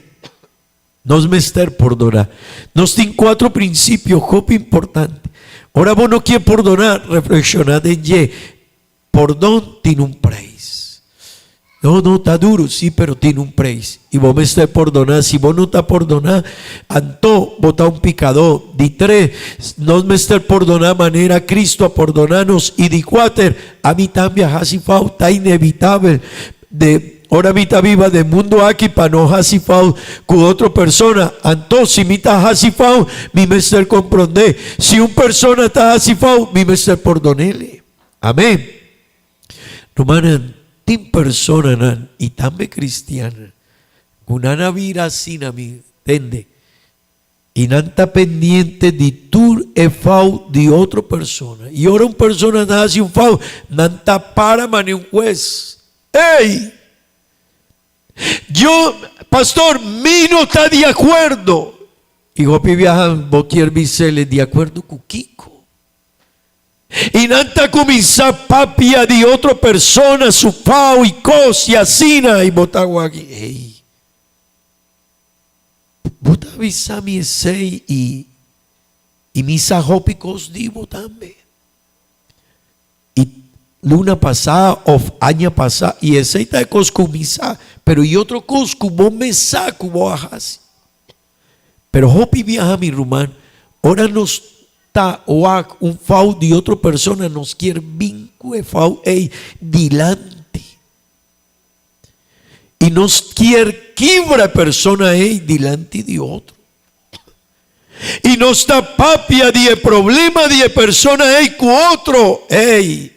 Nos me estar perdonar. Nos tiene 4 principios, muy importantes. Ahora vos no quieres perdonar, reflexionad en ye. Perdón tiene un precio. No, está duro, sí, pero tiene un precio. Y vos me estás perdonar. Si vos no estás perdonar, anto, vos estás un picador. De 3, no me estás perdonar manera Cristo a perdonarnos. Y de 4, a mí también hace falta, inevitable. Ahora mi está viva del mundo aquí para no hacer falta con otra persona. Entonces, si mi está haciendo falta, mi me está comprender. Si una persona está haciendo falta, mi me está perdonarle. Amén. Hermana, tin persona y también cristiana, una vida así, mi entiende. Y no está pendiente de tu falta de otra persona. Y ahora una persona está haciendo falta, no está para ni un juez. ¡Ey! Yo, pastor, mi no está de acuerdo. Y vos viajan, vos quieres de acuerdo con Kiko. Y nanta comienza papia de otra persona, su pau y cos y asina y botagua aquí. Ey. Botavisa mi sei y misa hopicos divo también. Y luna pasada o año pasada y ese está de coscu misa, pero y otro coscu bo mesa cubo ajasi. Pero hopi viaja mi rumán, ahora nos ta oak un fau de otra persona nos quiere vincue fau ei dilante. Y nos quiere quibra persona ei dilante de otro. Y nos está papia de problema de persona ei cu otro ei.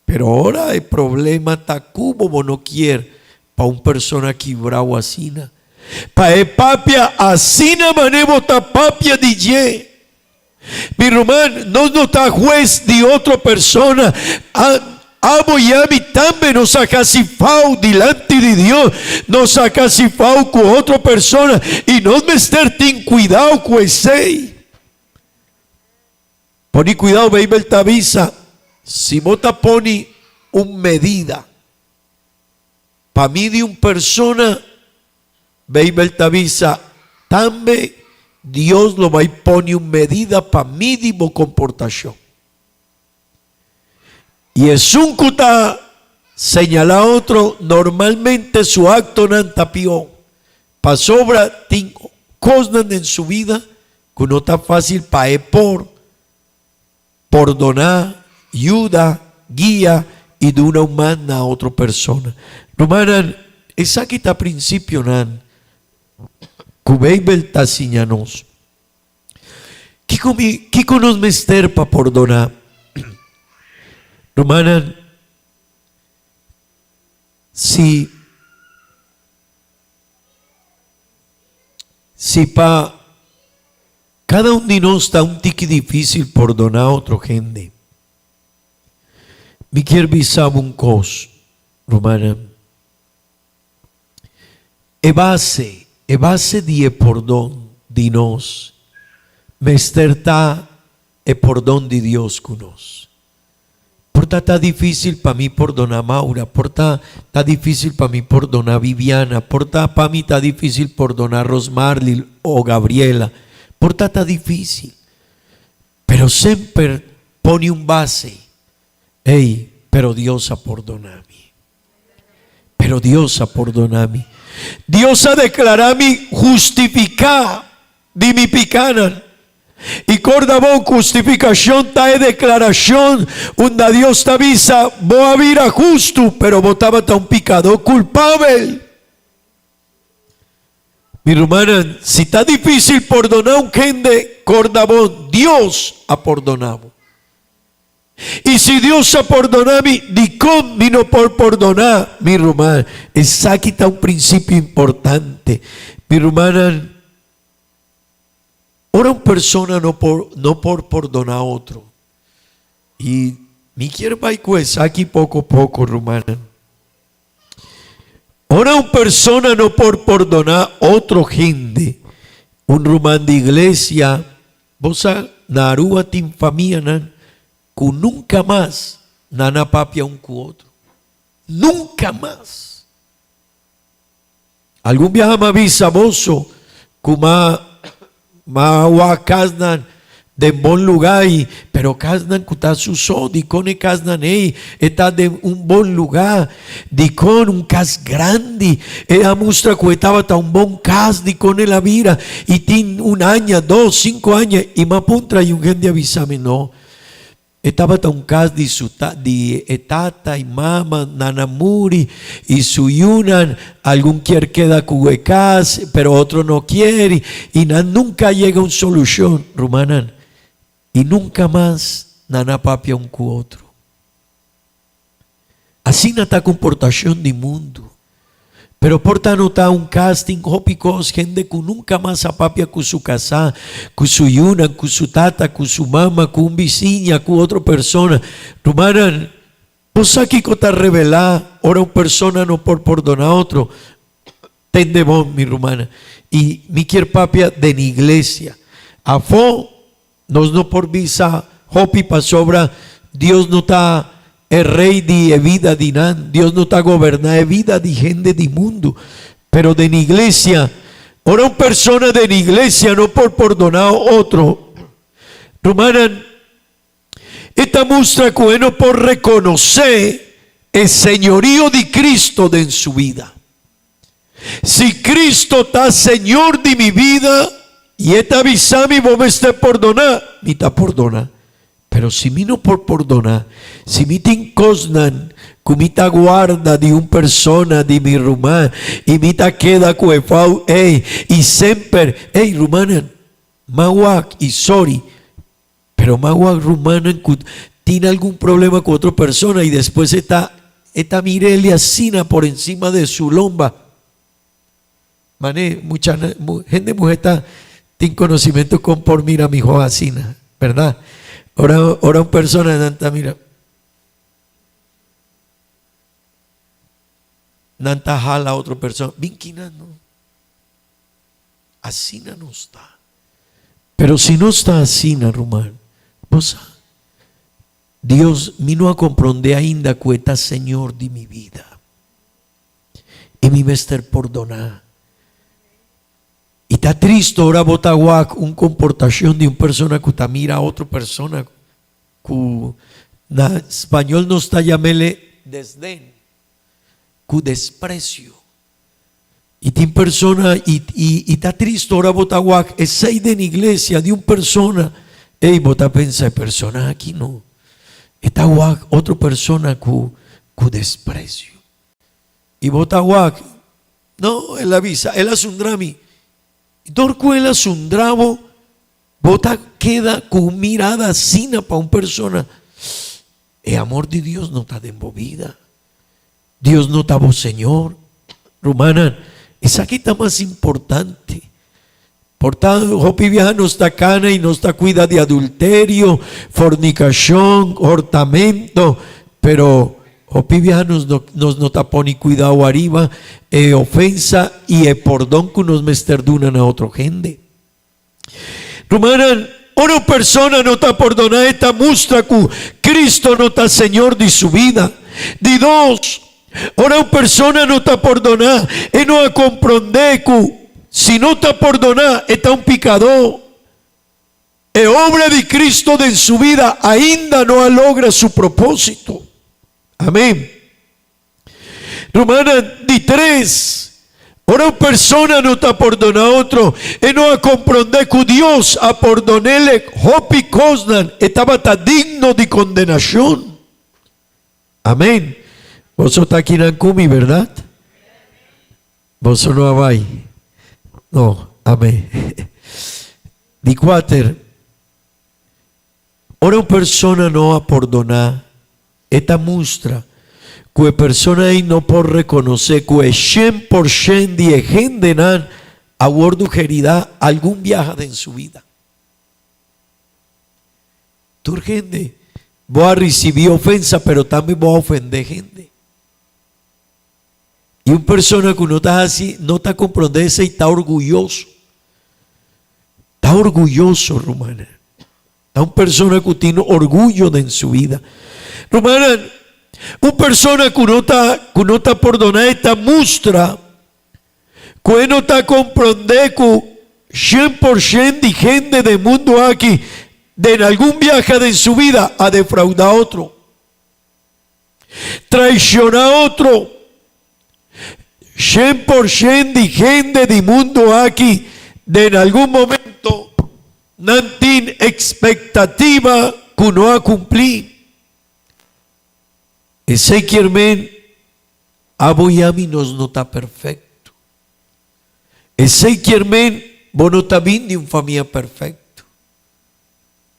Pero ahora el problema está cubo no quiere pa un persona quibrao asina. Pa e papia asina manevo ta papia DJ. Mi román, no está juez de otra persona. Abo y Abi también nos ha casi fau delante de Dios. Nos ha casi fau con otra persona. Y no me estar ten cuidado con ese. Poni cuidado, baby, el tabisa. Si mota poni un medida. Pa mí de un persona, baby, el tabisa. También Dios lo va a poner una medida para mínimo comportación. Y es un cuta señala a otro, normalmente su acto no tapió. Para sobra, tengo cosas en su vida que no está fácil para por donar, ayuda, guía y de una humana a otra persona. Romanan, esa que está principio, nan. Cubeibel tasiñanos. ¿Qué conos mester pa por donar? Romanan, si pa cada uno de nosotros está un tiqui difícil por donar a otra gente. Me quiero visar un cos, Romanan. E base de perdón de nos, mesterta e perdón de Dios con nos. Porta está difícil para mí perdonar Maura, porta está difícil para mí perdonar Viviana, porta para mí está difícil perdonar Rosmarly o Gabriela, porta está difícil. Pero siempre pone un base, pero Dios ha perdonado a mí. Pero Dios ha perdonado a mí. Dios ha declarado a mí justificar de mi picana. Y cordabón justificación ta declaración donde Dios te avisa voy a vivir justo, pero votaba ta un picador culpable. Mi hermana, si está difícil perdonar un gente, cordabón, Dios ha perdonado. Y si Dios ha perdonado, dicón vino por perdonar, mi hermana. Esa aquí está un principio importante. Mi hermana, ahora una persona no por perdonar a otro. Y mi quiero aquí poco a poco, hermana. Ahora una persona no por perdonar a otro gente. Un rumán de iglesia, vos narúa tin familia, que nunca más nana papia un cu otro. Nunca más. Algún viaja me avisa bozo, kuma wa kasnan de buen lugar, pero kasnan kuta su so, dicone kasnan está de un buen lugar, dicon un cas grande, muestra que estaba tan un buen cas, dicone la vida, y tin un año, 2, 5 años, y me apunta y un gente avisame, no. Estaba tan un cas de tata y mama, nanamuri, y su yunan, algún quiere queda cuecas, pero otro no quiere, y nunca llega una solución, rumanan, y nunca más nana papia un cu otro. Así no está comportación de mundo. Pero por tanto está un casting, hopicos, gente que nunca más apapia con su casa, con su yuna, con su tata, con su mamá, con un vecina, con otra persona. Rumanan, vos aquí que está revelada, ahora una persona no por perdonar a otro. Tende bon, mi rumana. Y mi quier papia de la iglesia. Afo, nos no por visa hopi pasobra, Dios no está el rey de vida di nan, Dios no está gobernando vida di gente di mundo, pero de la iglesia, ora una persona de la iglesia no por perdonar otro, Romana, esta muestra que no por reconocer el señorío de Cristo en su vida. Si Cristo está Señor de mi vida, y esta avisami vos me esté perdonar, me está perdonar. Pero si mi no por perdonar, si mi te encosnan, que mi ta guarda de una persona de mi rumán, y mi ta queda cuefau, y siempre, rumana, maguac y sorry, pero maguac rumana tiene algún problema con otra persona, y después esta Mirelia sina por encima de su lomba. Mané, mucha gente mujer está tiene conocimiento con por mira mi hijo asina, ¿verdad? Ahora una persona nanta mira, nanta jala a otra persona, vinquina no, asina no está. Pero si no está asina, Román, vos Dios me no a comprender ainda cueta Señor de mi vida y mi mester perdonar. Y está triste ahora botaguac un comportación de una persona que ta mira a otra persona que en español no está llamele desdén, que desprecio. Y tiene persona y está triste ahora botaguac es seis de la iglesia de una persona. Bota pensa persona aquí no. Está guac otra persona que desprecio. Y botaguac no él avisa, él hace un drama. Dorcuela sundravo, bota queda con mirada sina para una persona. El amor de Dios no está de envolvida. Dios no está vos, Señor. Romana, esa aquí está más importante. Por tanto, Jopi Vieja no está cana y no está cuida de adulterio, fornicación, hortamento, pero Jopi Vieja nos no está poni cuidado arriba, ofensa y perdón que nos mesterdunan a otra gente. Romana, una persona no está perdonar esta muestra que Cristo no está Señor de su vida. De dos, una persona no está perdonar y no a comprender que si no está perdonar está un picador. La obra de Cristo en su vida ainda no logra su propósito. Amén. Romana, de tres, una persona no está perdonando a otro y no a comprender que Dios a perdonarle Hopi Cosnan estaba tan digno de condenación. Amén. Vos sos aquí en Ancumi, ¿verdad? Vos no habáis. No, amén. De cuatro, una persona no a perdonar esta muestra que persona ahí no por reconocer que 100% de gente nan a guardujeridad algún viaje en su vida. Tu gente voy a recibir ofensa, pero también voy a ofender gente. Y una persona que no está así, no está comprendiendo y está orgulloso. Está orgulloso, Romana. Está una persona que tiene orgullo en su vida. Romana, una persona que no está perdonando esta muestra, que no está comprendiendo que 100% de gente del mundo aquí, de algún viaje en su vida, a defraudar a otro, traicionar a otro. 100% de gente del mundo aquí, de en algún momento, no tiene expectativa que no ha cumplido. Ese quiermen, aboyami nos no está perfecto. Ese quiermen, vos no está bien de una familia perfecto.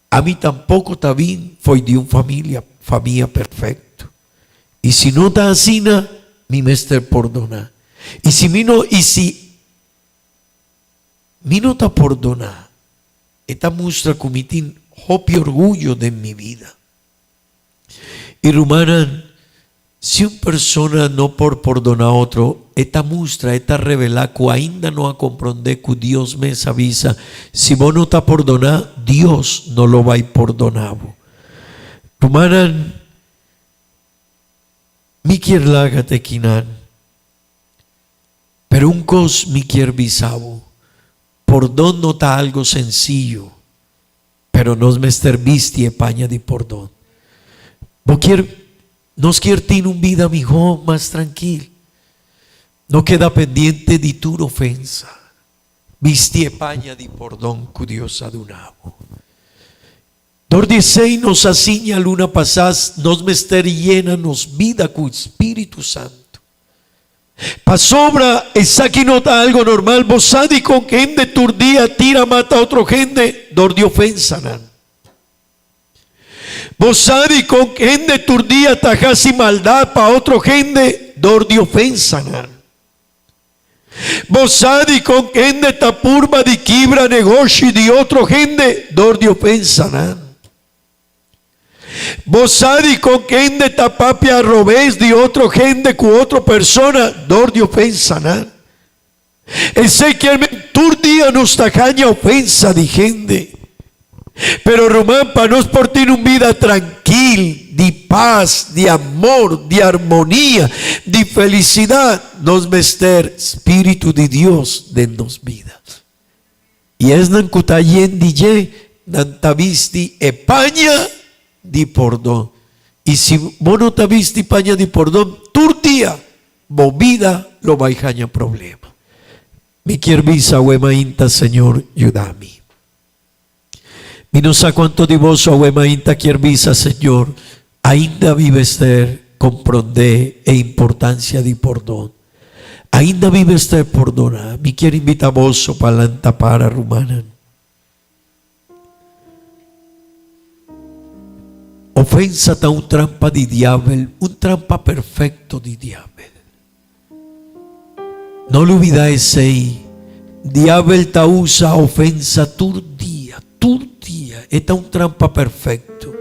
A mí tampoco está bien, fue de una familia perfecto. Y si no está así, mi mester perdona. Y si mi no está perdona, esta muestra que me tiene orgullo de mi vida. Y Romana, si una persona no por perdonar a otro, esta muestra, esta revela que ainda no a comprender que Dios me avisa, si vos no está perdonar, Dios no lo va a perdonar. Rumanan, mi quier laga tequinan, pero un cos mi quier bisabo, por don nota algo sencillo, pero nos mester visti e paña di por don. Nos quier tin un vida mijo más tranquil, no queda pendiente di tu ofensa, visti e paña di por don cu Dios adunabo. Dor 16 nos asiña luna pasás, nos mester llena nos vida cu Espíritu Santo. Pa sobra es aquí nota algo normal, vosadi con gente turdía tira mata a otro gente, dor de ofensa nan. Vosadi con gente turdía tajasi maldad pa otro gente, dor de ofensa nan. Vosadi con gente tapurba di quibra negocio di otro gente, dor de ofensa nan. Vosadi con gente tapapia robés de otro gente cu otra persona, dor de ofensa nan. Ese que turdía nos tacaña ofensa de gente. Pero Román, para nos por tener una vida tranquila, de paz, de amor, de armonía, de felicidad, nos mester Espíritu de Dios de nos vida. Y es nan kutayen DJ, nan tavisti epaña di pordón. Y si vos no tavisti paña di pordón, turtía, movida, lo vaijaña problema. Mi quiervisa huemainta, Señor, ayúdame. Y no sé cuánto de vos, huemainta, quiervisa, Señor, ainda vive ser comprende e importancia de perdón. Ainda vive ser perdona. Mi quiero invitar vos palanta para rumana. Ofensa ta un trampa di diablo, un trampa perfecto di diablo. No lo olvides ahí. Diablo ta usa ofensa turdia. Está un trampa perfecto.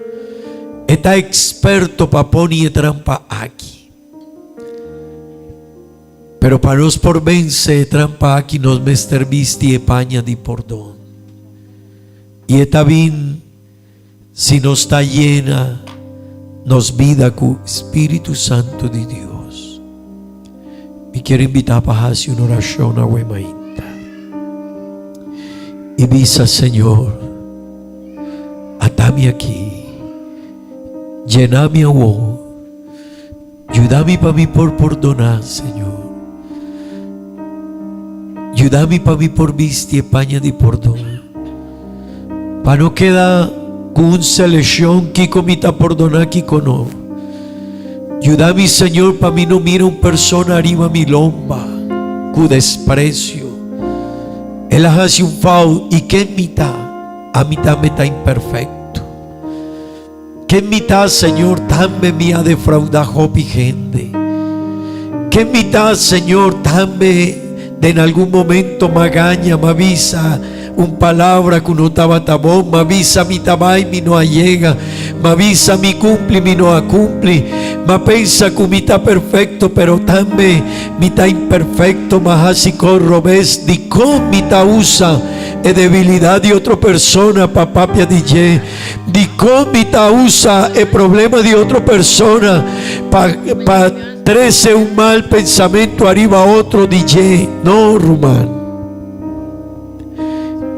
Está experto para poner trampa aquí. Pero para nos por vence trampa aquí nos mester visti e paña di perdón. Y está bien si nos está llena nos vida con Espíritu Santo de Dios. Y quiero invitar para hacer una oración a huemainta. Y visa, Señor, atame aquí, llename a vos, ayúdame para mí por perdonar, Señor. Ayúdame para mí por viste paña de perdón. Para no quedar con una selección que comita perdonar que cono. Ayúdame, Señor, para mí no mira una persona arriba mi lomba, con desprecio. Él hace un foul y que en mitad, a mitad me está imperfecto. Que en mitad, Señor, también me ha defraudado mi gente. Que en mitad, Señor, también de en algún momento me agaña, me avisa un palabra que no estaba tabón, me avisa mi tabay, mi no llega, me avisa mi cumple, mi no cumple. Me pensa que mi está perfecto, pero también mi está imperfecto, me hace corrobes, di con mi ta usa e debilidad de otra persona, papá pia DJ, di con mi ta usa e problema de otra persona, pa 13 un mal pensamiento arriba otro DJ, no, Rumán.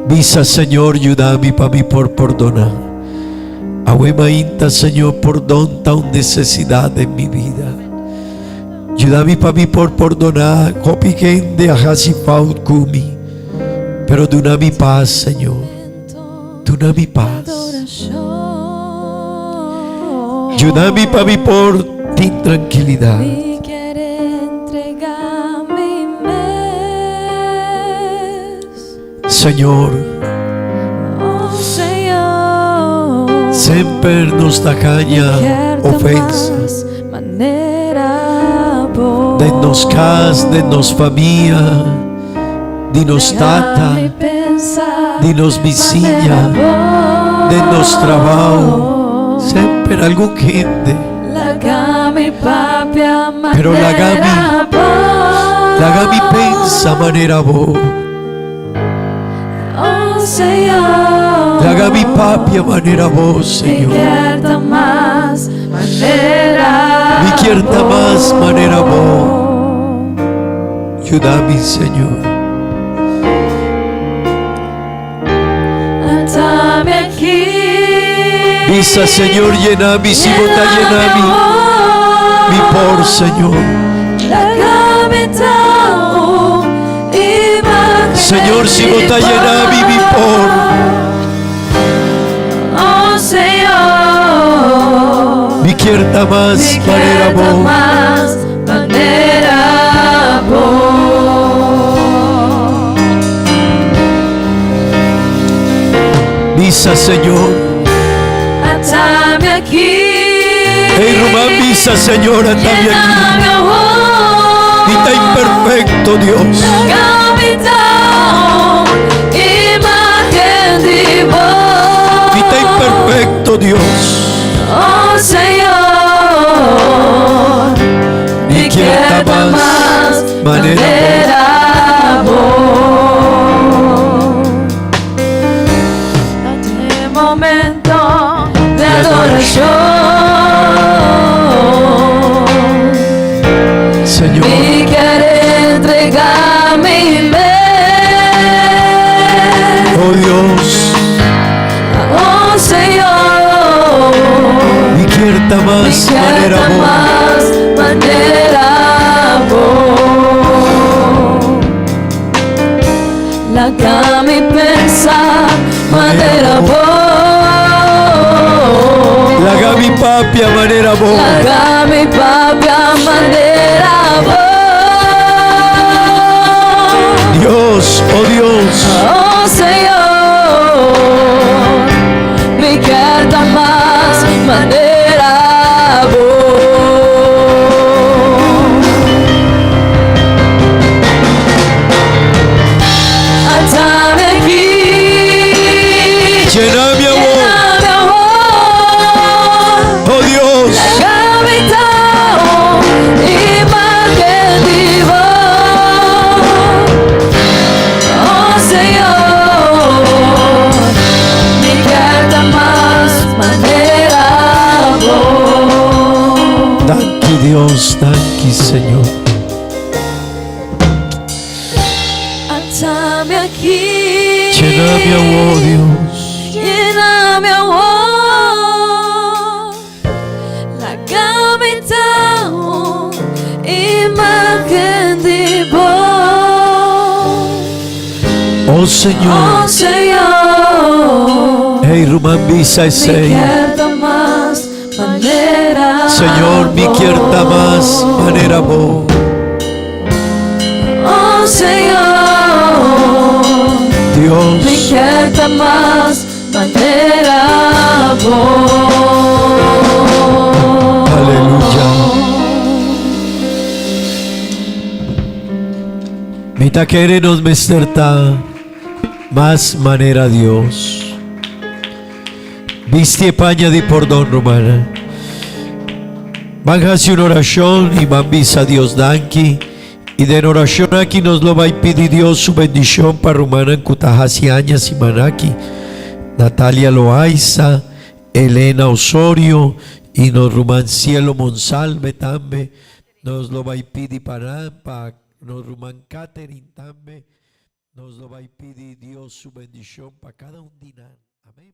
Visa, Señor, ayúdame para mí por perdonar. Ahuemainta, Señor, por don tan necesidad en mi vida. Ayúdame para mí por perdonar. Hopigende a hasifaut kumi. Pero duna mi paz, Señor. Duna mi paz. Ayúdame para mí por ti tranquilidad. Señor, sempre nos tacaña ofensas de nos cas, de nos familia, de nos tata, de nos vizinha, de nos trabajo, sempre algún gente. Pero la gami pensa manera vos. La gami papia manera vos, Señor. manera Mi quierta más manera bo. Ayúdame, Señor. atame aquí. Visa, Señor, llena mi, si vota llena mi por, Señor. Señor, si vota llena mi por. Oh Señor, Mi quierta más mi manera quieta bo. más manera bo. Visa, Señor. Atame aquí. Hey, Román, visa, Señor, atame aquí. Lléname ahora. Está imperfecto, Dios. Capitão, imagen de vos. Está imperfecto, Dios. Oh Señor, Mi quieta más manera vos. Este momento de adoración, Señor. y quiero entregar mi mente. Oh Dios. Oh Señor, Mi quierta mi más manera quieta bo. más manera vos. La mi pensar manera vos. Laga mi papia manera bo. La mi papia manera vos. Dios, oh Dios. Oh Señor, mi quieta más manera vos. Atame aquí. Llena mi amor. Lléname ahora. Oh Dios. Capitão, imagen de vos. Oh Señor, mi quieta más manera vos. Danke Dios, danke Señor. Atame aquí. Llena mi amor, Dios. Lléname ahora. La capitão, imagen de vos. Oh Señor. Oh Señor, Hey, Román, visa mi ese. quieta más manera. Señor, mi quierta más manera bo. Oh Señor, mi Dios. quieta más manera vos. Aleluya. Mita querenos mesterta más manera Dios. Viste paña de perdón romana. Van a hacer una oración y van a Dios danki. Y de oración aquí nos lo va a pedir Dios su bendición para romana en Cutajasi años y manaki. Natalia Loaiza, Elena Osorio y nos ruman Cielo Monsalve tambe. Nos lo va a pedir para nos ruman Catherine tambe. Nos lo va a pedir Dios su bendición para cada un dinar. Amén.